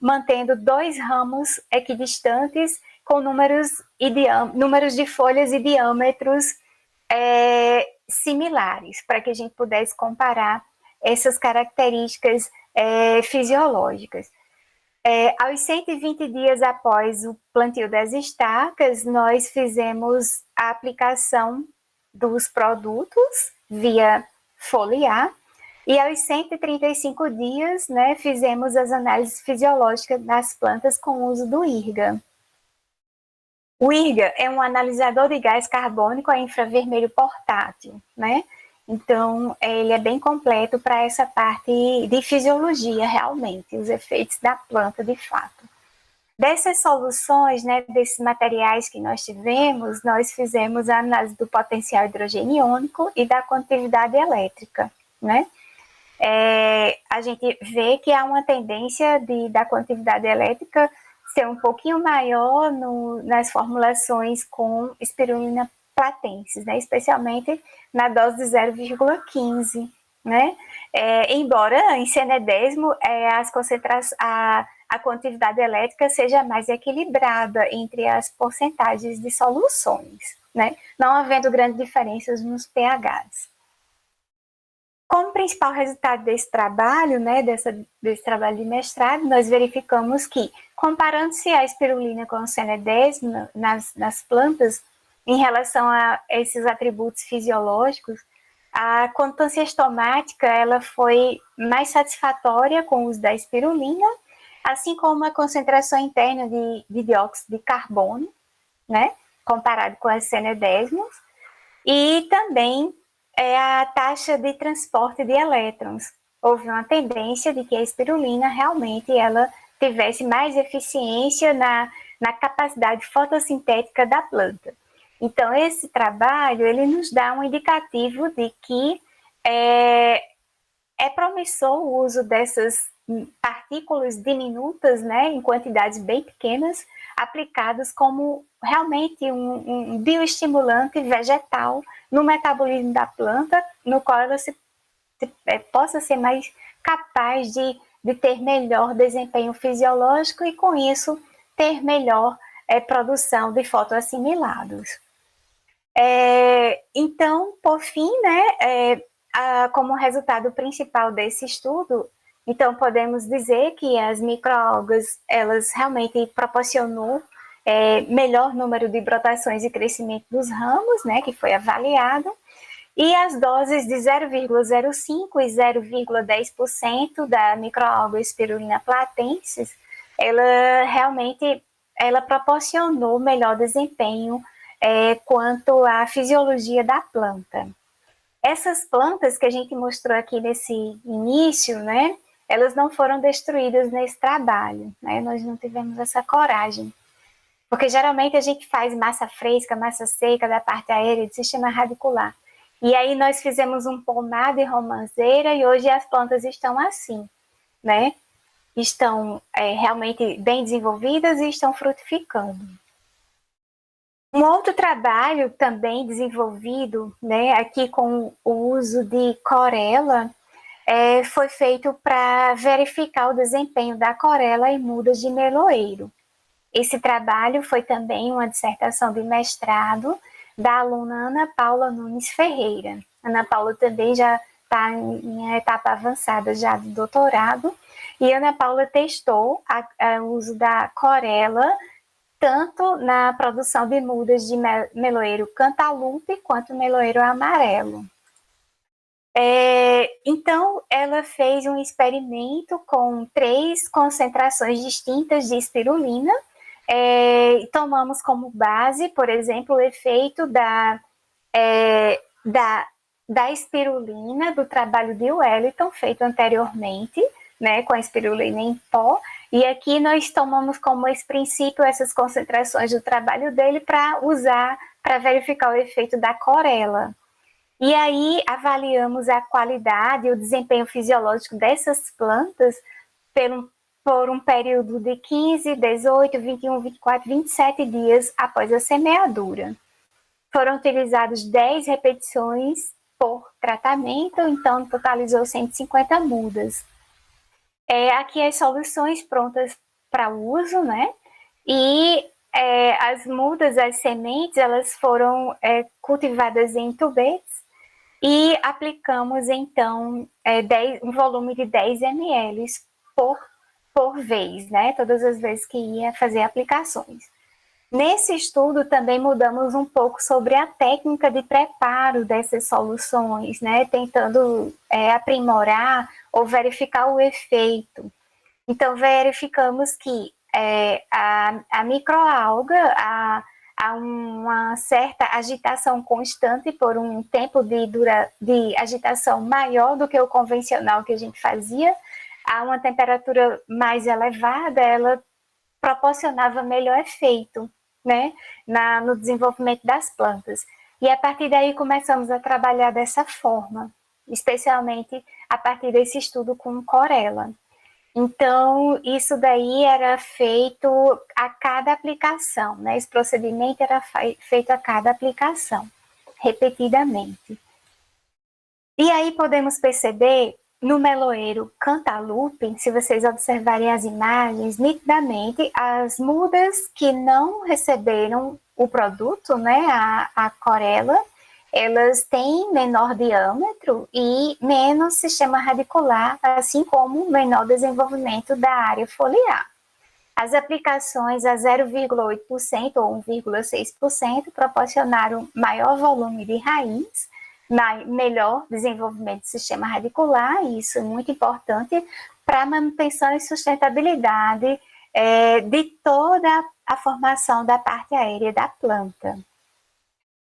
mantendo 2 ramos equidistantes com números de folhas e diâmetros similares, para que a gente pudesse comparar essas características fisiológicas. Aos 120 dias após o plantio das estacas, nós fizemos a aplicação dos produtos via foliar, e aos 135 dias, né, fizemos as análises fisiológicas das plantas com o uso do IRGA. O IRGA é um analisador de gás carbônico a infravermelho portátil, né? Então, ele é bem completo para essa parte de fisiologia, realmente, os efeitos da planta, de fato. Dessas soluções, né, desses materiais que nós tivemos, nós fizemos a análise do potencial hidrogeniônico e da condutividade elétrica, né? A gente vê que há uma tendência da condutividade elétrica ser um pouquinho maior nas formulações com espirulina platensis, né? Especialmente na dose de 0,15, né? Embora em cenedesmo a condutividade elétrica seja mais equilibrada entre as porcentagens de soluções, né? Não havendo grandes diferenças nos pHs. Como principal resultado desse trabalho, né, desse trabalho de mestrado, nós verificamos que, comparando-se a espirulina com o cenedesmo nas plantas, em relação a esses atributos fisiológicos, a condutância estomática ela foi mais satisfatória com o uso da espirulina, assim como a concentração interna de dióxido de carbono, né, comparado com as cenedesmos, e também a taxa de transporte de elétrons. Houve uma tendência de que a espirulina realmente ela tivesse mais eficiência na capacidade fotossintética da planta. Então, esse trabalho ele nos dá um indicativo de que é promissor o uso dessas partículas diminutas, né, em quantidades bem pequenas, aplicadas como realmente um bioestimulante vegetal no metabolismo da planta, no qual ela possa ser mais capaz de ter melhor desempenho fisiológico e, com isso, ter melhor produção de fotoassimilados. Então, por fim, né, como resultado principal desse estudo, então podemos dizer que as microalgas, elas realmente proporcionou melhor número de brotações e crescimento dos ramos, né, que foi avaliado, e as doses de 0,05 e 0,10% da microalga Spirulina platensis, ela proporcionou melhor desempenho quanto à fisiologia da planta. Essas plantas que a gente mostrou aqui nesse início, né, elas não foram destruídas nesse trabalho, né? Nós não tivemos essa coragem. Porque geralmente a gente faz massa fresca, massa seca da parte aérea do sistema radicular. E aí nós fizemos um pomar de romanceira e hoje as plantas estão assim, né? Estão realmente bem desenvolvidas e estão frutificando. Um outro trabalho também desenvolvido, né, aqui com o uso de clorela, foi feito para verificar o desempenho da clorela em mudas de meloeiro. Esse trabalho foi também uma dissertação de mestrado da aluna Ana Paula Nunes Ferreira. Ana Paula também já está em etapa avançada já do doutorado, e Ana Paula testou o uso da clorela tanto na produção de mudas de meloeiro cantalupe quanto meloeiro amarelo. Então, ela fez um experimento com 3 concentrações distintas de espirulina. Tomamos como base, por exemplo, o efeito da espirulina do trabalho de Wellington, feito anteriormente, né, com a espirulina em pó, e aqui nós tomamos como esse princípio essas concentrações do trabalho dele para usar, para verificar o efeito da clorela. E aí avaliamos a qualidade e o desempenho fisiológico dessas plantas por um período de 15, 18, 21, 24, 27 dias após a semeadura. Foram utilizados 10 repetições por tratamento, então totalizou 150 mudas. Aqui as soluções prontas para uso, né? E as mudas, as sementes, elas foram cultivadas em tubetes e aplicamos, então, um volume de 10 ml por vez, né? Todas as vezes que ia fazer aplicações. Nesse estudo também mudamos um pouco sobre a técnica de preparo dessas soluções, né? Tentando aprimorar ou verificar o efeito. Então, verificamos que a microalga, há uma certa agitação constante por um tempo de agitação maior do que o convencional que a gente fazia. A uma temperatura mais elevada, ela proporcionava melhor efeito, né, no desenvolvimento das plantas. E a partir daí começamos a trabalhar dessa forma, especialmente a partir desse estudo com clorela. Então, isso daí era feito a cada aplicação, né? Esse procedimento era feito a cada aplicação, repetidamente. E aí podemos perceber no meloeiro cantalupe, se vocês observarem as imagens, nitidamente, as mudas que não receberam o produto, né, a clorela, elas têm menor diâmetro e menos sistema radicular, assim como menor desenvolvimento da área foliar. As aplicações a 0,8% ou 1,6% proporcionaram maior volume de raiz, melhor desenvolvimento do sistema radicular, e isso é muito importante para a manutenção e sustentabilidade de toda a formação da parte aérea da planta.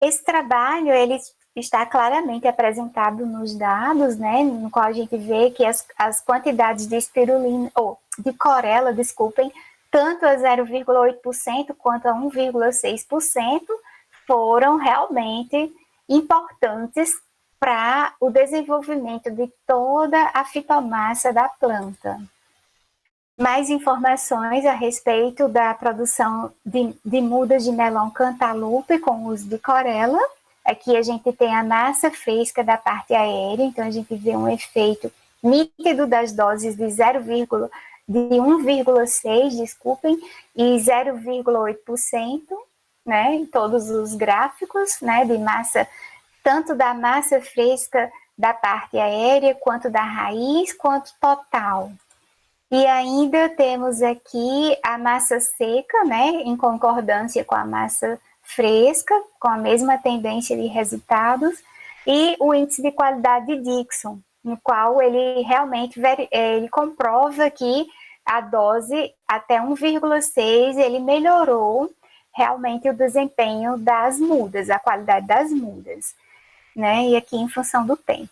Esse trabalho, ele está claramente apresentado nos dados, né, no qual a gente vê que as quantidades de espirulina, ou de clorela, desculpem, tanto a 0,8% quanto a 1,6% foram realmente importantes para o desenvolvimento de toda a fitomassa da planta. Mais informações a respeito da produção de mudas de melão cantalupe com uso de clorela. Aqui a gente tem a massa fresca da parte aérea, então a gente vê um efeito nítido das doses de 1,6, desculpem, e 0,8%, né, em todos os gráficos, né, de massa, tanto da massa fresca da parte aérea, quanto da raiz, quanto total. E ainda temos aqui a massa seca, né, em concordância com a massa fresca, com a mesma tendência de resultados, e o índice de qualidade de Dixon, no qual ele realmente ele comprova que a dose até 1,6 ele melhorou realmente o desempenho das mudas, a qualidade das mudas, né, e aqui em função do tempo.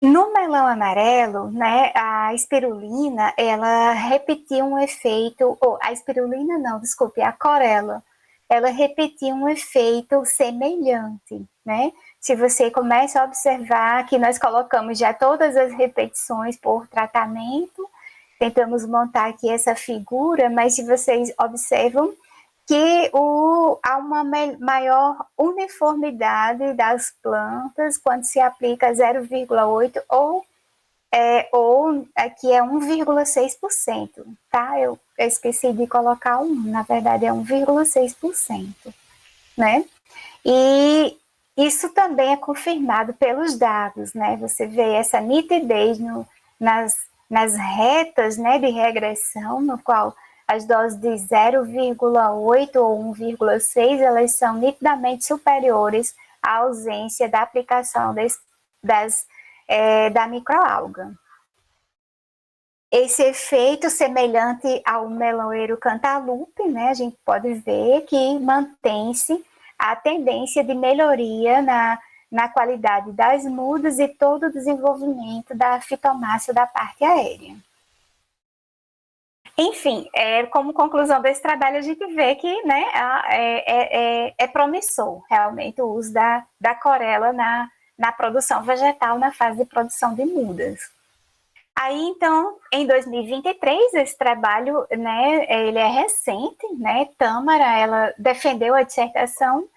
No melão amarelo, né, a espirulina, ela repetia um efeito, ou a espirulina não, desculpe, a clorela, ela repetia um efeito semelhante, né? Se você começa a observar que nós colocamos já todas as repetições por tratamento, tentamos montar aqui essa figura, mas se vocês observam que há uma maior uniformidade das plantas quando se aplica 0,8 ou aqui é 1,6%, tá? Eu esqueci de colocar na verdade é 1,6%, né? E isso também é confirmado pelos dados, né? Você vê essa nitidez nas retas, né, de regressão, no qual as doses de 0,8 ou 1,6 elas são nitidamente superiores à ausência da aplicação da microalga. Esse efeito semelhante ao meloeiro cantaloupe, né, a gente pode ver que mantém-se a tendência de melhoria na qualidade das mudas e todo o desenvolvimento da fitomassa da parte aérea. Enfim, como conclusão desse trabalho, a gente vê que, né, é promissor realmente o uso da clorela na produção vegetal, na fase de produção de mudas. Aí, então, em 2023, esse trabalho, né, ele é recente, né, Tâmara, ela defendeu a dissertação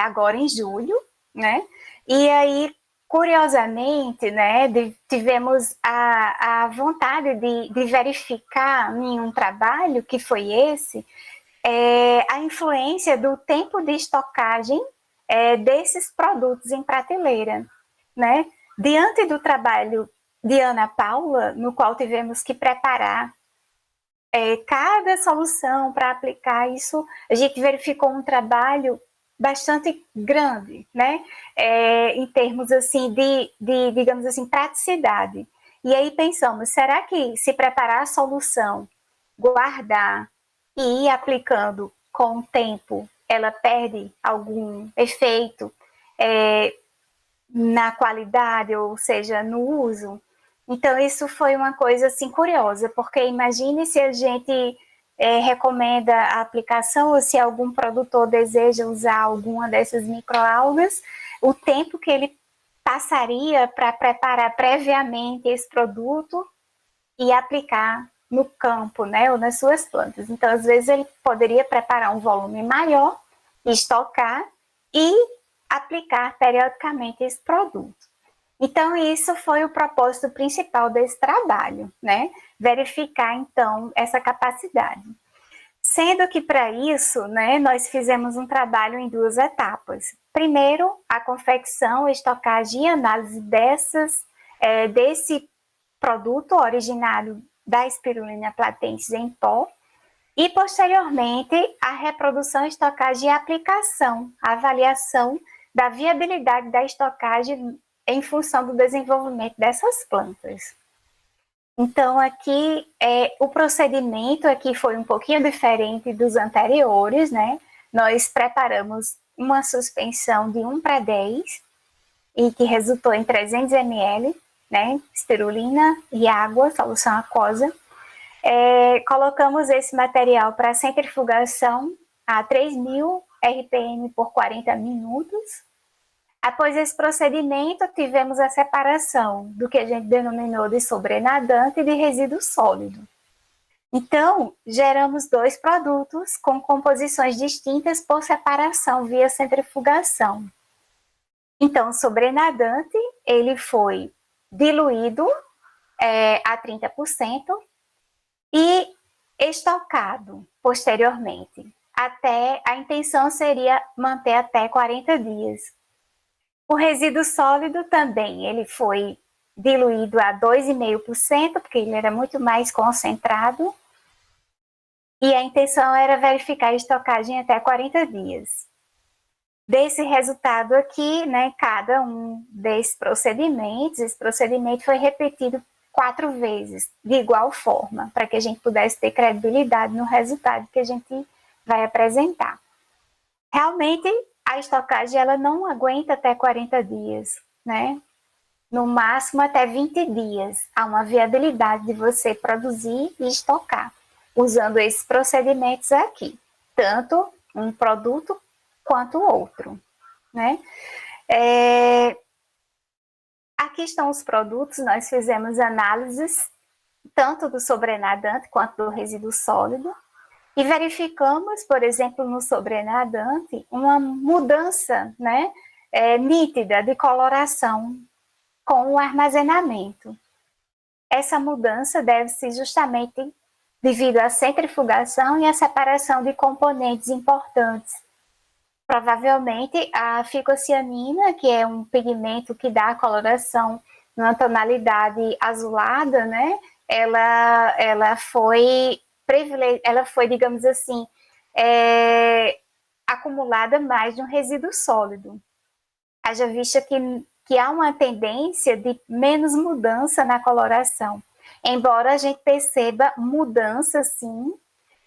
agora em julho, né, e aí, curiosamente, né, tivemos a vontade de verificar em um trabalho, que foi esse, a influência do tempo de estocagem desses produtos em prateleira, né, diante do trabalho de Ana Paula, no qual tivemos que preparar cada solução para aplicar isso, a gente verificou um trabalho bastante grande, né? Em termos assim de, digamos assim, praticidade. E aí pensamos, será que se preparar a solução, guardar e ir aplicando com o tempo, ela perde algum efeito na qualidade, ou seja, no uso? Então, isso foi uma coisa assim curiosa, porque imagine se a gente recomenda a aplicação ou se algum produtor deseja usar alguma dessas microalgas, o tempo que ele passaria para preparar previamente esse produto e aplicar no campo, né, ou nas suas plantas. Então, às vezes, ele poderia preparar um volume maior, estocar e aplicar periodicamente esse produto. Então, isso foi o propósito principal desse trabalho, né? Verificar, então, essa capacidade. Sendo que, para isso, né, nós fizemos um trabalho em duas etapas. Primeiro, a confecção, estocagem e análise desse produto originário da espirulina platensis em pó, e, posteriormente, a reprodução, estocagem e aplicação, a avaliação da viabilidade da estocagem em função do desenvolvimento dessas plantas. Então, aqui, o procedimento aqui foi um pouquinho diferente dos anteriores, né? Nós preparamos uma suspensão de 1:10 e que resultou em 300 ml, né? Espirulina e água, solução aquosa. Colocamos esse material para centrifugação a 3.000 RPM por 40 minutos. Após esse procedimento, tivemos a separação do que a gente denominou de sobrenadante e de resíduo sólido. Então, geramos dois produtos com composições distintas por separação via centrifugação. Então, o sobrenadante, ele foi diluído a 30%, e estocado posteriormente. A intenção seria manter até 40 dias. O resíduo sólido também, ele foi diluído a 2,5%, porque ele era muito mais concentrado, e a intenção era verificar a estocagem até 40 dias. Desse resultado aqui, né, cada um desses procedimentos, esse procedimento foi repetido 4 vezes, de igual forma, para que a gente pudesse ter credibilidade no resultado que a gente vai apresentar. Realmente, a estocagem ela não aguenta até 40 dias, né? no máximo até 20 dias. Há uma viabilidade de você produzir e estocar, usando esses procedimentos aqui, tanto um produto quanto o outro, né? Aqui estão os produtos, nós fizemos análises tanto do sobrenadante quanto do resíduo sólido, e verificamos, por exemplo, no sobrenadante, uma mudança, né, nítida de coloração com o armazenamento. Essa mudança deve-se justamente devido à centrifugação e à separação de componentes importantes. Provavelmente a ficocianina, que é um pigmento que dá a coloração numa tonalidade azulada, né? Ela foi, digamos assim, acumulada mais de um resíduo sólido. Haja vista que há uma tendência de menos mudança na coloração, embora a gente perceba mudança, sim,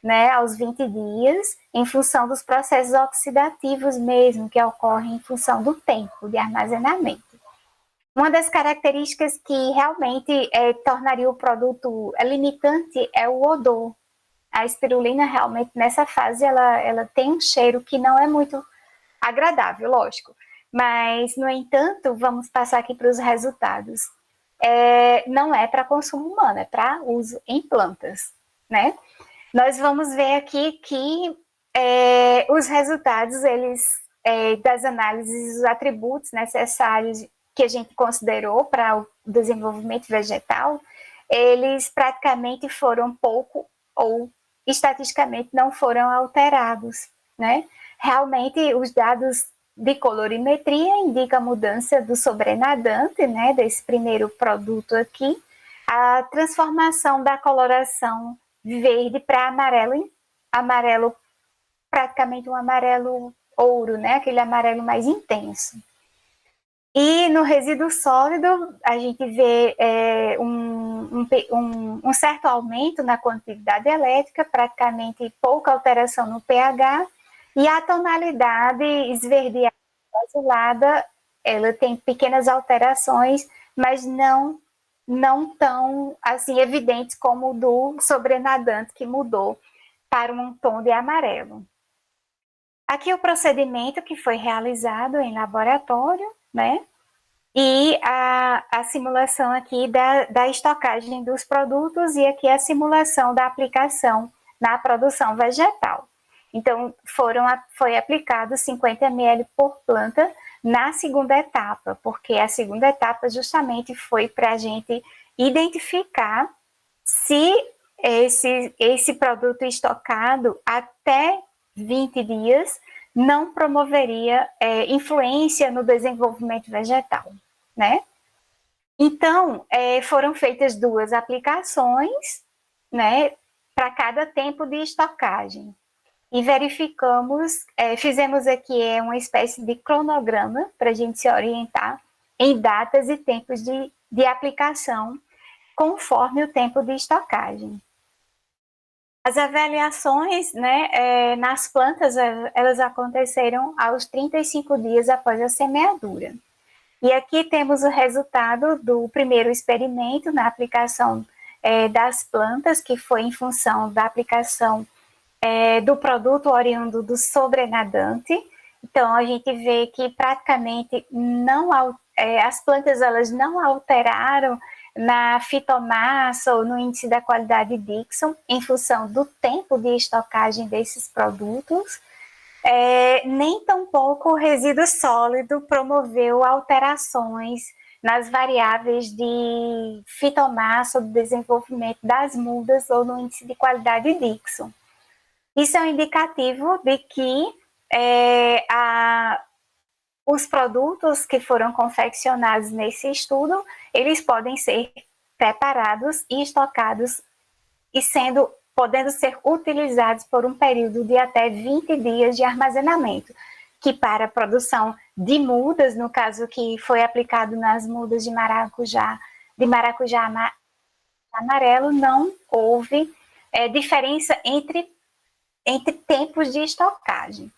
né, aos 20 dias, em função dos processos oxidativos mesmo, que ocorrem em função do tempo de armazenamento. Uma das características que realmente tornaria o produto limitante é o odor. A espirulina realmente nessa fase ela tem um cheiro que não é muito agradável, lógico. Mas, no entanto, vamos passar aqui para os resultados. Não é para consumo humano, é para uso em plantas, né? Nós vamos ver aqui que os resultados das análises, os atributos necessários que a gente considerou para o desenvolvimento vegetal, eles praticamente foram pouco ou estatisticamente não foram alterados, né? Realmente os dados de colorimetria indicam a mudança do sobrenadante, né, desse primeiro produto aqui, a transformação da coloração verde para amarelo, praticamente um amarelo ouro, né? Aquele amarelo mais intenso. E no resíduo sólido, a gente vê um certo aumento na condutividade elétrica, praticamente pouca alteração no pH, e a tonalidade esverdeada azulada, ela tem pequenas alterações, mas não tão assim evidentes como o do sobrenadante, que mudou para um tom de amarelo. Aqui o procedimento que foi realizado em laboratório, né? E a simulação aqui da estocagem dos produtos, e aqui a simulação da aplicação na produção vegetal. Então, foi aplicado 50 ml por planta na segunda etapa, porque a segunda etapa justamente foi para a gente identificar se esse produto estocado até 20 dias não promoveria influência no desenvolvimento vegetal, né? Então, foram feitas 2 aplicações, né, para cada tempo de estocagem. E verificamos, fizemos aqui uma espécie de cronograma para a gente se orientar em datas e tempos de aplicação, conforme o tempo de estocagem. As avaliações, né, nas plantas, elas aconteceram aos 35 dias após a semeadura. E aqui temos o resultado do primeiro experimento na aplicação das plantas, que foi em função da aplicação do produto oriundo do sobrenadante. Então, a gente vê que praticamente as plantas elas não alteraram na fitomassa ou no índice da qualidade Dixon, em função do tempo de estocagem desses produtos. Nem tampouco o resíduo sólido promoveu alterações nas variáveis de fitomassa ou do desenvolvimento das mudas ou no índice de qualidade Dixon. Isso é um indicativo de que os produtos que foram confeccionados nesse estudo, eles podem ser preparados e estocados e podendo ser utilizados por um período de até 20 dias de armazenamento, que para a produção de mudas, no caso que foi aplicado nas mudas de maracujá amarelo, não houve diferença entre tempos de estocagem.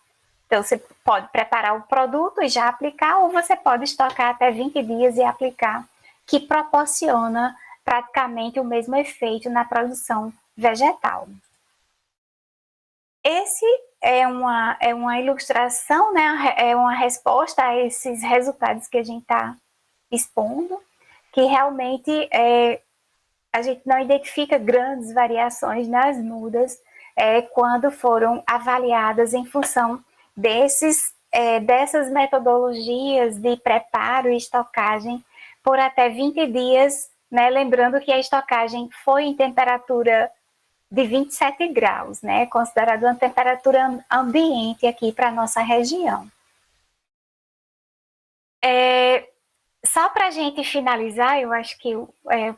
Então, você pode preparar o produto e já aplicar, ou você pode estocar até 20 dias e aplicar que proporciona praticamente o mesmo efeito na produção vegetal. Esse é uma ilustração, né? É uma resposta a esses resultados que a gente está expondo, que realmente a gente não identifica grandes variações nas mudas quando foram avaliadas em função dessas metodologias de preparo e estocagem por até 20 dias, né? Lembrando que a estocagem foi em temperatura de 27 graus, né? Considerado uma temperatura ambiente aqui para a nossa região. Só para a gente finalizar, eu acho que o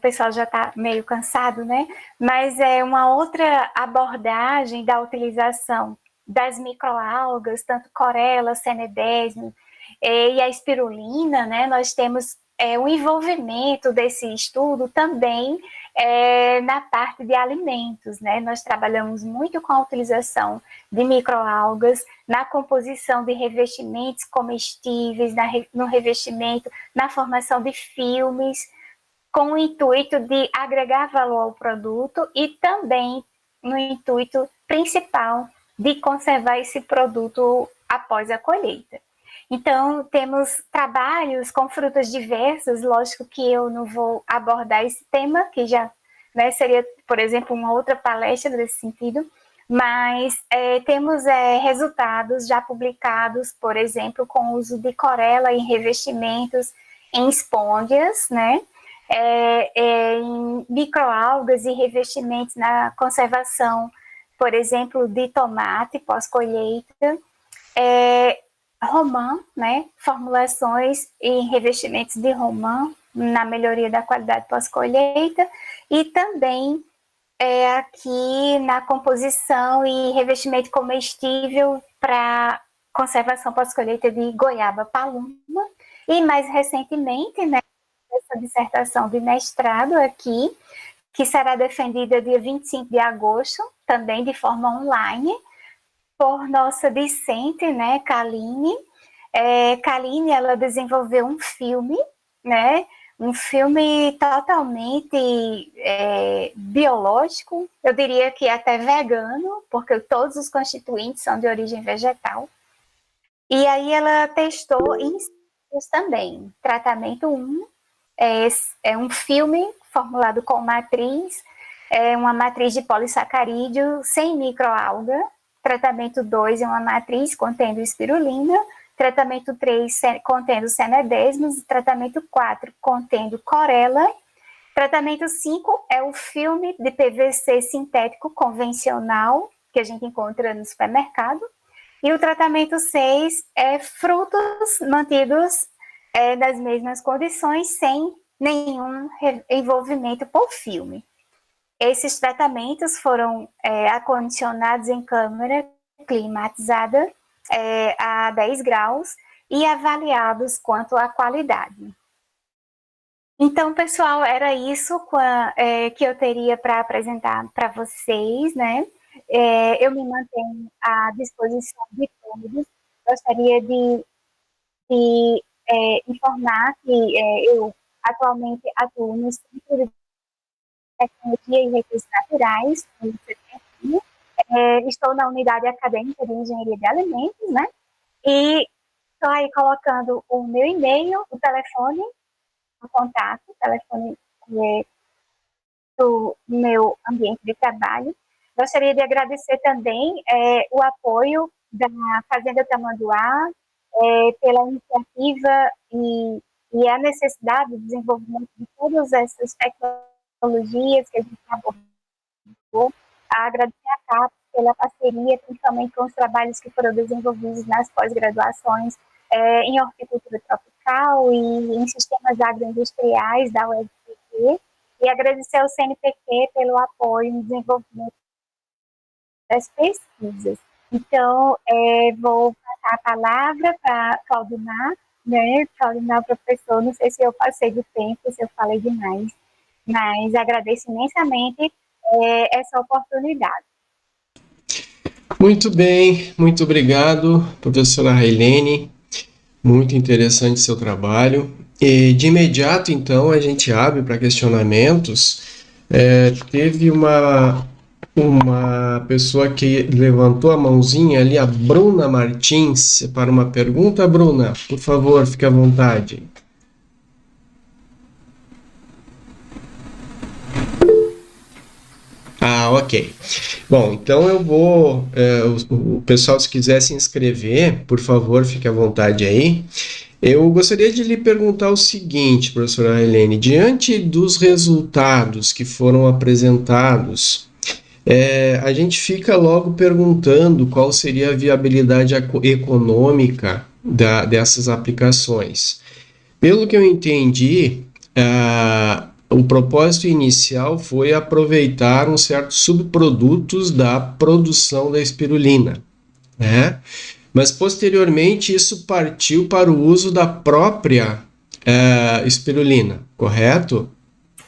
pessoal já está meio cansado, né? Mas é uma outra abordagem da utilização das microalgas, tanto chlorella, senedésimo e a espirulina, né? Nós temos o envolvimento desse estudo também na parte de alimentos, né? Nós trabalhamos muito com a utilização de microalgas na composição de revestimentos comestíveis, no revestimento, na formação de filmes, com o intuito de agregar valor ao produto e também no intuito principal de conservar esse produto após a colheita. Então, temos trabalhos com frutas diversas, lógico que eu não vou abordar esse tema, que já seria, por exemplo, uma outra palestra nesse sentido, mas temos resultados já publicados, por exemplo, com o uso de chlorella em revestimentos, em esponjas, né? Em microalgas e revestimentos na conservação, por exemplo, de tomate pós-colheita, romã, né? Formulações em revestimentos de romã na melhoria da qualidade pós-colheita e também aqui na composição e revestimento comestível para conservação pós-colheita de goiaba paluma e mais recentemente, né, essa dissertação de mestrado aqui, que será defendida dia 25 de agosto, também de forma online, por nossa discente, né, Kaline. Kaline, ela desenvolveu um filme, né, um filme totalmente biológico, eu diria que até vegano, porque todos os constituintes são de origem vegetal. E aí ela testou em também. Tratamento 1 é um filme formulado com matriz, uma matriz de polissacarídeo sem microalga. Tratamento 2 é uma matriz contendo espirulina. Tratamento 3 contendo senedésmos. Tratamento 4 contendo chlorella. Tratamento 5 é o filme de PVC sintético convencional que a gente encontra no supermercado. E o tratamento 6 é frutos mantidos nas mesmas condições, sem nenhum envolvimento por filme. Esses tratamentos foram acondicionados em câmara climatizada a 10 graus e avaliados quanto à qualidade. Então, pessoal, era isso que eu teria para apresentar para vocês, né? Eu me mantenho à disposição de todos. Gostaria de informar que eu atualmente atuo no Centro de Tecnologia e Recursos Naturais, no CTFI. Estou na unidade acadêmica de Engenharia de Alimentos, né? E estou aí colocando o meu e-mail, o telefone, o contato, o telefone do meu ambiente de trabalho. Gostaria de agradecer também o apoio da Fazenda Tamanduá pela iniciativa e a necessidade de desenvolvimento de todas essas tecnologias que a gente abordou. Agradecer a CAPES pela parceria, principalmente com os trabalhos que foram desenvolvidos nas pós-graduações em horticultura tropical e em sistemas agroindustriais da UFPQ. E agradecer ao CNPq pelo apoio no desenvolvimento das pesquisas. Então, vou passar a palavra para Claudimar, né? Claudimar, professor, não sei se eu passei do tempo, se eu falei demais, mas agradeço imensamente essa oportunidade. Muito bem, muito obrigado, professora Railene. Muito interessante seu trabalho. E de imediato, então, a gente abre para questionamentos. Teve uma pessoa que levantou a mãozinha ali, a Bruna Martins, para uma pergunta. Bruna, por favor, fique à vontade. Ah, ok. Bom, então eu vou. O pessoal, se quiser se inscrever, por favor, fique à vontade aí. Eu gostaria de lhe perguntar o seguinte, professora Helene, diante dos resultados que foram apresentados, a gente fica logo perguntando qual seria a viabilidade econômica dessas aplicações. Pelo que eu entendi, o propósito inicial foi aproveitar um certos subprodutos da produção da espirulina, né? Mas posteriormente isso partiu para o uso da própria espirulina, correto?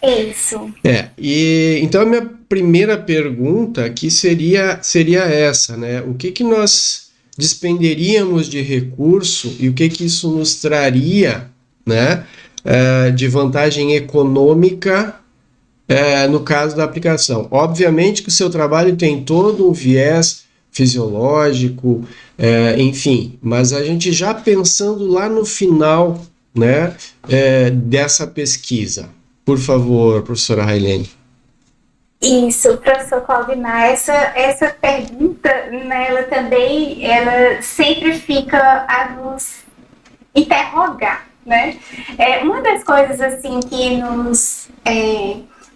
Isso. E então a minha primeira pergunta aqui seria essa, né? O que nós despenderíamos de recurso e o que isso nos traria, né? De vantagem econômica no caso da aplicação. Obviamente que o seu trabalho tem todo um viés fisiológico, enfim, mas a gente já pensando lá no final, né, dessa pesquisa. Por favor, professora Railene. Isso, professor Claudimar, essa pergunta, né, ela sempre fica a nos interrogar, né? Uma das coisas, assim, que nos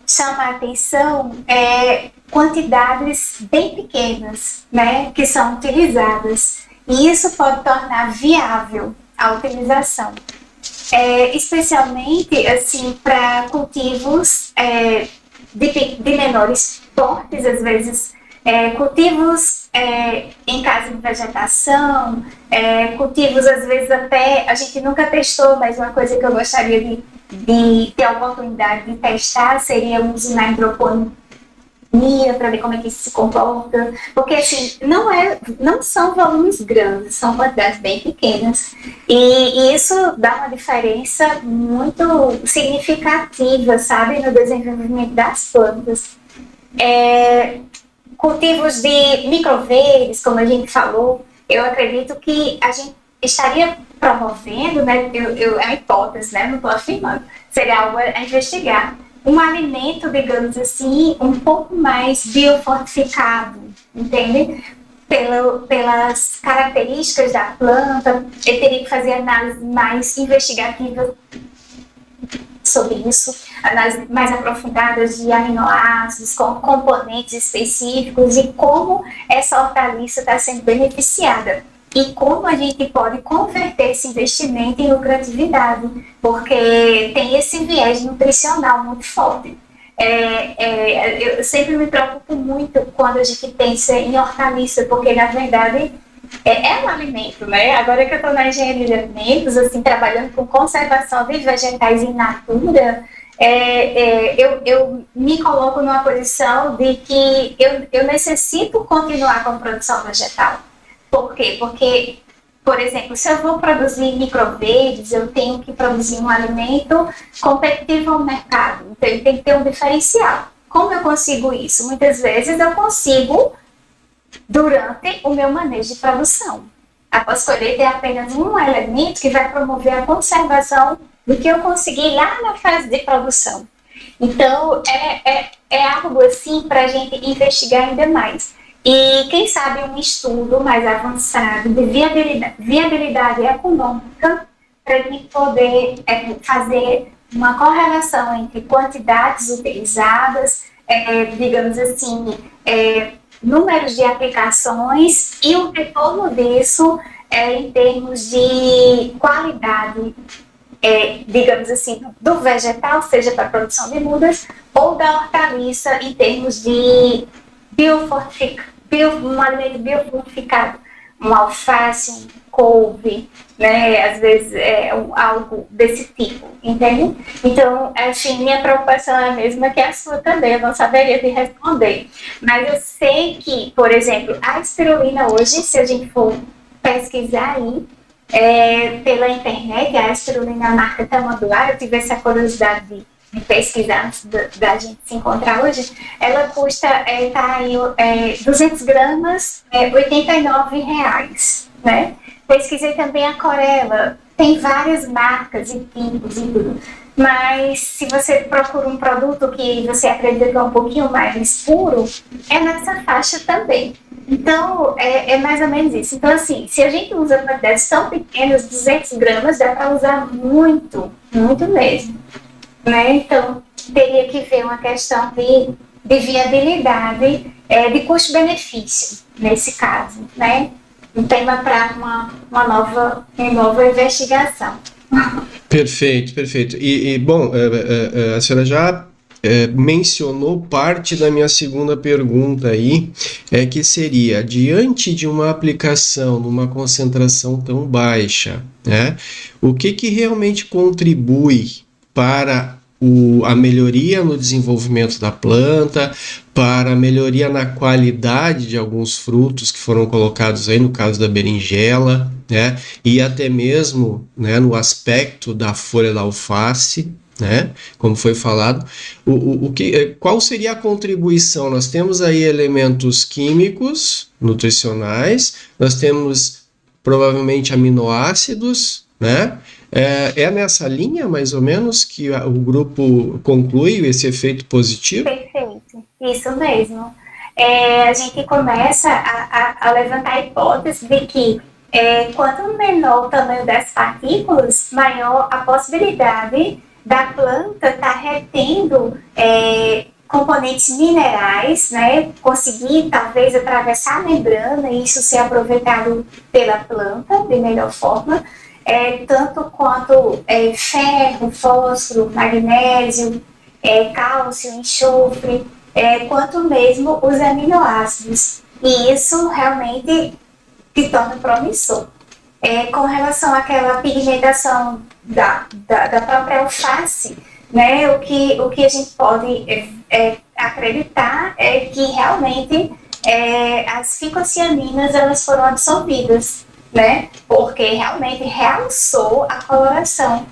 chama a atenção é quantidades bem pequenas, né, que são utilizadas, e isso pode tornar viável a utilização. Especialmente, assim, para cultivos de menores portes, às vezes, cultivos em casa de vegetação, cultivos, às vezes, até a gente nunca testou, mas uma coisa que eu gostaria de ter a oportunidade de testar seria o uso na hidroponia, para ver como é que isso se comporta, porque assim, não são volumes grandes, são quantidades bem pequenas, e isso dá uma diferença muito significativa, sabe, no desenvolvimento das plantas. Cultivos de microverdes, como a gente falou, eu acredito que a gente estaria promovendo, né, é uma hipótese, né, não estou afirmando, seria algo a investigar, um alimento, digamos assim, um pouco mais biofortificado, entende? Pelas características da planta, eu teria que fazer análise mais investigativa sobre isso, análises mais aprofundadas de aminoácidos, com componentes específicos e como essa hortaliça está sendo beneficiada. E como a gente pode converter esse investimento em lucratividade, porque tem esse viés nutricional muito forte. Eu sempre me preocupo muito quando a gente pensa em hortaliça, porque na verdade é um alimento, né? Agora que eu estou na engenharia de alimentos, assim, trabalhando com conservação de vegetais in natura, eu me coloco numa posição de que eu necessito continuar com a produção vegetal. Por quê? Porque, por exemplo, se eu vou produzir microverdes, eu tenho que produzir um alimento competitivo ao mercado. Então, ele tem que ter um diferencial. Como eu consigo isso? Muitas vezes eu consigo durante o meu manejo de produção. Após colheita é apenas um elemento que vai promover a conservação do que eu consegui lá na fase de produção. Então, é algo assim para a gente investigar ainda mais. E quem sabe um estudo mais avançado de viabilidade econômica para a gente poder fazer uma correlação entre quantidades utilizadas, digamos assim, números de aplicações e o retorno disso em termos de qualidade, digamos assim, do vegetal, seja para a produção de mudas, ou da hortaliça em termos de um alimento biofortificado, um alface, um couve, né? Às vezes algo desse tipo, entende? Então, assim, minha preocupação é a mesma que a sua também, eu não saberia te responder. Mas eu sei que, por exemplo, a espirulina hoje, se a gente for pesquisar aí, pela internet, a espirulina marca tamanduá. Eu tive essa curiosidade de pesquisar antes da gente se encontrar hoje. Ela custa, tá aí, 200 gramas, R$ 89, né? Pesquisei também a Corella, tem várias marcas e tipos e tudo. Mas se você procura um produto que você acredita que é um pouquinho mais puro, é nessa faixa também. Então, é mais ou menos isso. Então, assim, se a gente usa quantidades tão pequenas, 200 gramas, dá para usar muito, muito mesmo. Né? Então, teria que ver uma questão de viabilidade, de custo-benefício, nesse caso. Né? Um tema para uma nova investigação. Perfeito, perfeito. Bom, a senhora já mencionou parte da minha segunda pergunta aí, que seria, diante de uma aplicação numa concentração tão baixa, né, o que realmente contribui para a melhoria no desenvolvimento da planta, para a melhoria na qualidade de alguns frutos que foram colocados aí, no caso da berinjela, né, e até mesmo, né, no aspecto da folha da alface, né, como foi falado, qual seria a contribuição? Nós temos aí elementos químicos, nutricionais, nós temos provavelmente aminoácidos, né? É nessa linha, mais ou menos, que o grupo conclui esse efeito positivo? Perfeito, isso mesmo. A gente começa a levantar a hipótese de que quanto menor o tamanho das partículas, maior a possibilidade da planta estar retendo componentes minerais, né? Conseguir talvez atravessar a membrana e isso ser aproveitado pela planta de melhor forma. Tanto quanto ferro, fósforo, magnésio, cálcio, enxofre, quanto mesmo os aminoácidos. E isso realmente se torna promissor. Com relação àquela pigmentação da própria alface, né, o que a gente pode acreditar é que realmente as ficocianinas elas foram absorvidas, né, porque realmente realçou a coloração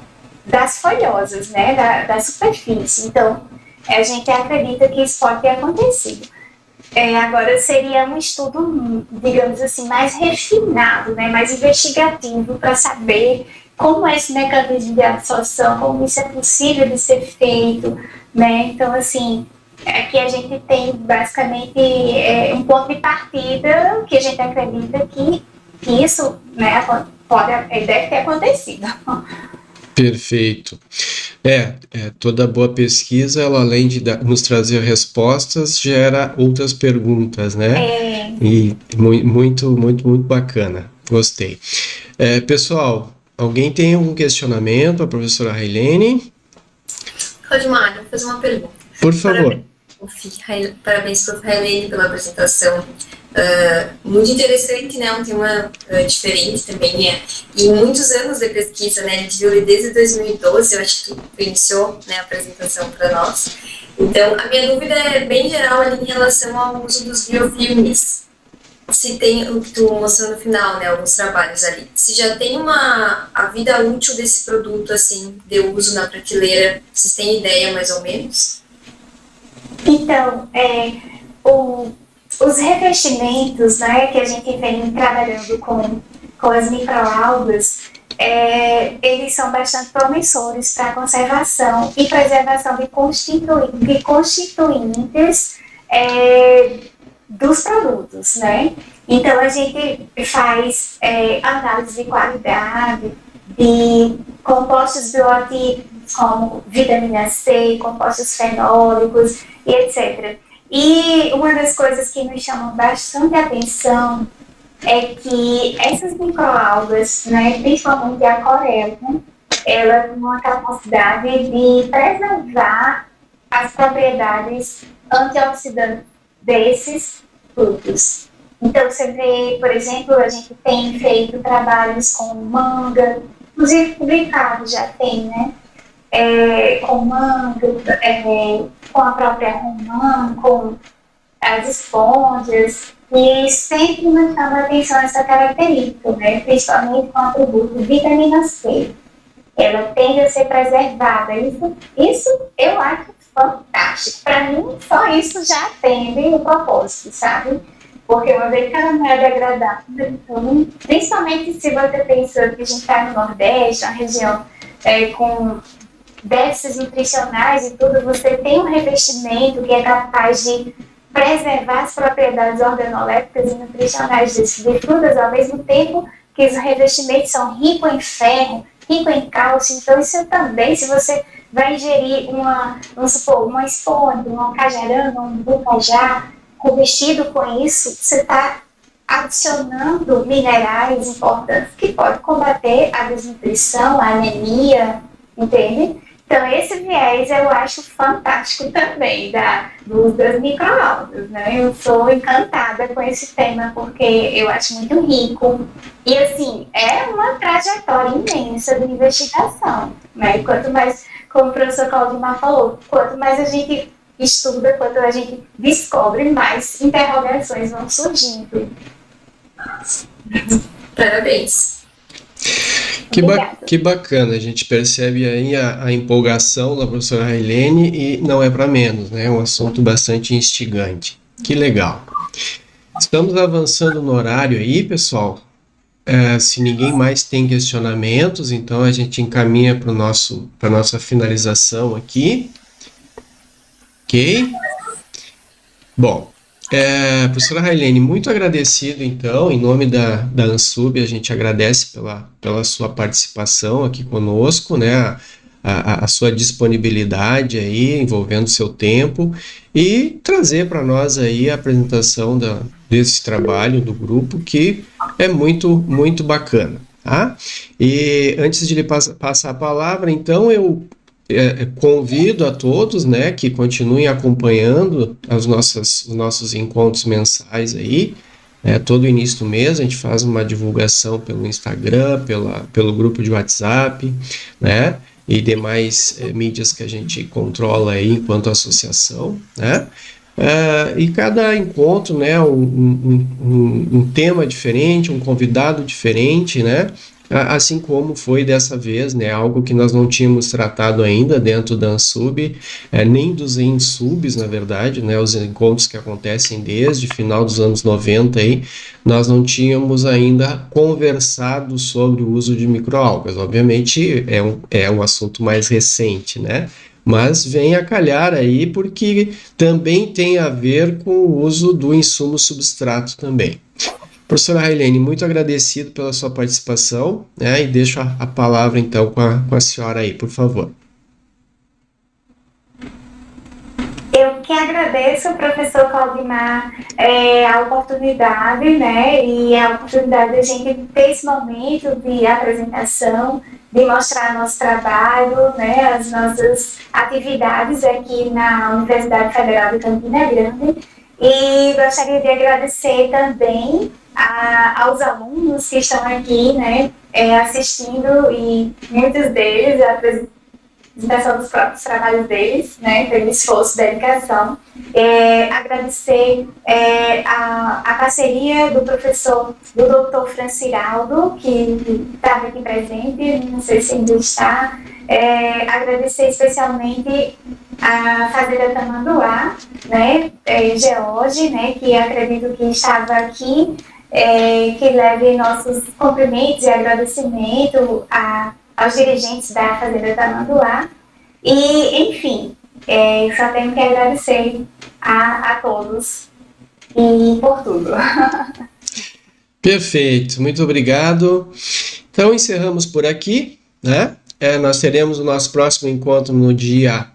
das folhosas, né, da superfície. Então, a gente acredita que isso pode ter acontecido. Agora seria um estudo, digamos assim, mais refinado, né, mais investigativo para saber como é esse mecanismo de absorção, como isso é possível de ser feito, né? Então, assim, aqui a gente tem basicamente um ponto de partida que a gente acredita que isso, né, deve ter acontecido. Perfeito. Toda boa pesquisa, ela além de nos trazer respostas, gera outras perguntas, né? E muito, muito, muito bacana. Gostei. Pessoal, alguém tem algum questionamento para a professora Railene? Rodmar, vou fazer uma pergunta. Por favor. Parabéns, prof. Railene, pela apresentação. Muito interessante, né? Um tema diferente também, E muitos anos de pesquisa, né? A gente viu desde 2012, eu acho que tu iniciou, né, a apresentação para nós. Então, a minha dúvida é bem geral ali em relação ao uso dos biofilmes. Se tem, o que tu mostrou no final, né, alguns trabalhos ali, se já tem a vida útil desse produto, assim, de uso na prateleira, vocês têm ideia mais ou menos? Então, os revestimentos, né, que a gente vem trabalhando com as microalgas, eles são bastante promissores para a conservação e preservação de constituintes dos produtos, né? Então, a gente faz análise de qualidade de compostos bioativos como vitamina C, compostos fenólicos e etc. E uma das coisas que nos chamam bastante atenção é que essas microalgas, né, principalmente a Corella, ela tem uma capacidade de preservar as propriedades antioxidantes desses frutos. Então, você vê, por exemplo, a gente tem feito trabalhos com manga, inclusive publicado já tem, né? Com manga, com a própria romã, com as esponjas, E sempre me chama a atenção essa característica, né? Principalmente com o atributo vitamina C. Ela tende a ser preservada. Isso eu acho fantástico. Para mim, só isso já atende o propósito, sabe? Porque uma vez que ela não é degradável, então, principalmente se você pensa que a gente está no Nordeste, uma região com déficits nutricionais e tudo, você tem um revestimento que é capaz de preservar as propriedades organolépticas e nutricionais de frutas, ao mesmo tempo que os revestimentos são ricos em ferro, ricos em cálcio. Então, isso também, se você vai ingerir vamos supor, uma esponja, uma cajarana, um bocajá, revestido com isso, você está adicionando minerais importantes que podem combater a desnutrição, a anemia, entende? Então, esse viés eu acho fantástico também, do uso das microalgas, né? Eu sou encantada com esse tema, porque eu acho muito rico. E, assim, é uma trajetória imensa de investigação, né? E quanto mais, como o professor Claudimar falou, quanto mais a gente estuda, quanto a gente descobre, mais interrogações vão surgindo. Parabéns. Que bacana, a gente percebe aí a empolgação da professora Railene e não é para menos, né? É um assunto bastante instigante. Que legal. Estamos avançando no horário aí, pessoal. Se ninguém mais tem questionamentos, então a gente encaminha para a nossa finalização aqui. Ok? Bom, professora Railene, muito agradecido, então, em nome da ANSUB, a gente agradece pela sua participação aqui conosco, né, a sua disponibilidade aí, envolvendo o seu tempo, e trazer para nós aí a apresentação desse trabalho do grupo, que é muito, muito bacana, tá? E antes de lhe passar a palavra, então, eu convido a todos, né, que continuem acompanhando os nossos encontros mensais aí. Todo início do mês a gente faz uma divulgação pelo Instagram, pelo grupo de WhatsApp, né, e demais mídias que a gente controla aí enquanto associação, né. E cada encontro, né, um tema diferente, um convidado diferente, né, assim como foi dessa vez, né, algo que nós não tínhamos tratado ainda dentro da ANSUB, nem dos ENSUBs, na verdade, né, os encontros que acontecem desde o final dos anos 90, aí, nós não tínhamos ainda conversado sobre o uso de microalgas. Obviamente é um assunto mais recente, né, mas vem a calhar aí porque também tem a ver com o uso do insumo substrato também. Professora Railene, muito agradecido pela sua participação, né, e deixo a palavra, então, com a senhora aí, por favor. Eu que agradeço, professor Claudimar, a oportunidade, né, e a oportunidade de a gente ter esse momento de apresentação, de mostrar nosso trabalho, né, as nossas atividades aqui na Universidade Federal de Campina Grande. E gostaria de agradecer também aos alunos que estão aqui, né, assistindo, e muitos deles, a apresentação dos próprios trabalhos deles, né, pelo esforço e dedicação. Agradecer a parceria do professor, do Dr. Franciraldo, que estava aqui presente, não sei se ainda está. Agradecer especialmente a Fazenda Tamanduá, né, George, né, que acredito que estava aqui, que leve nossos cumprimentos e agradecimento aos dirigentes da Fazenda Tamanduá. E, enfim, só tenho que agradecer a todos e por tudo. Perfeito, muito obrigado. Então, encerramos por aqui, né? Nós teremos o nosso próximo encontro no dia...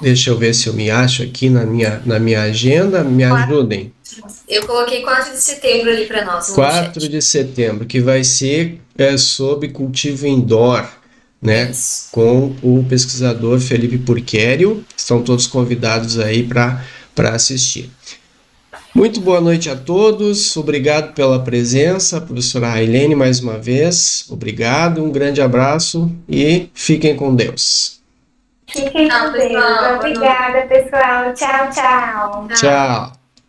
deixa eu ver se eu me acho aqui na minha agenda, me ajudem. Eu coloquei 4 de setembro ali para nós. 4 de setembro, que vai ser sobre cultivo indoor, né? Isso. Com o pesquisador Felipe Purquério. Estão todos convidados aí para assistir. Muito boa noite a todos, obrigado pela presença, professora Railene, mais uma vez, obrigado, um grande abraço e fiquem com Deus. Fiquem com Deus, obrigada pessoal, tchau, tchau. Tchau.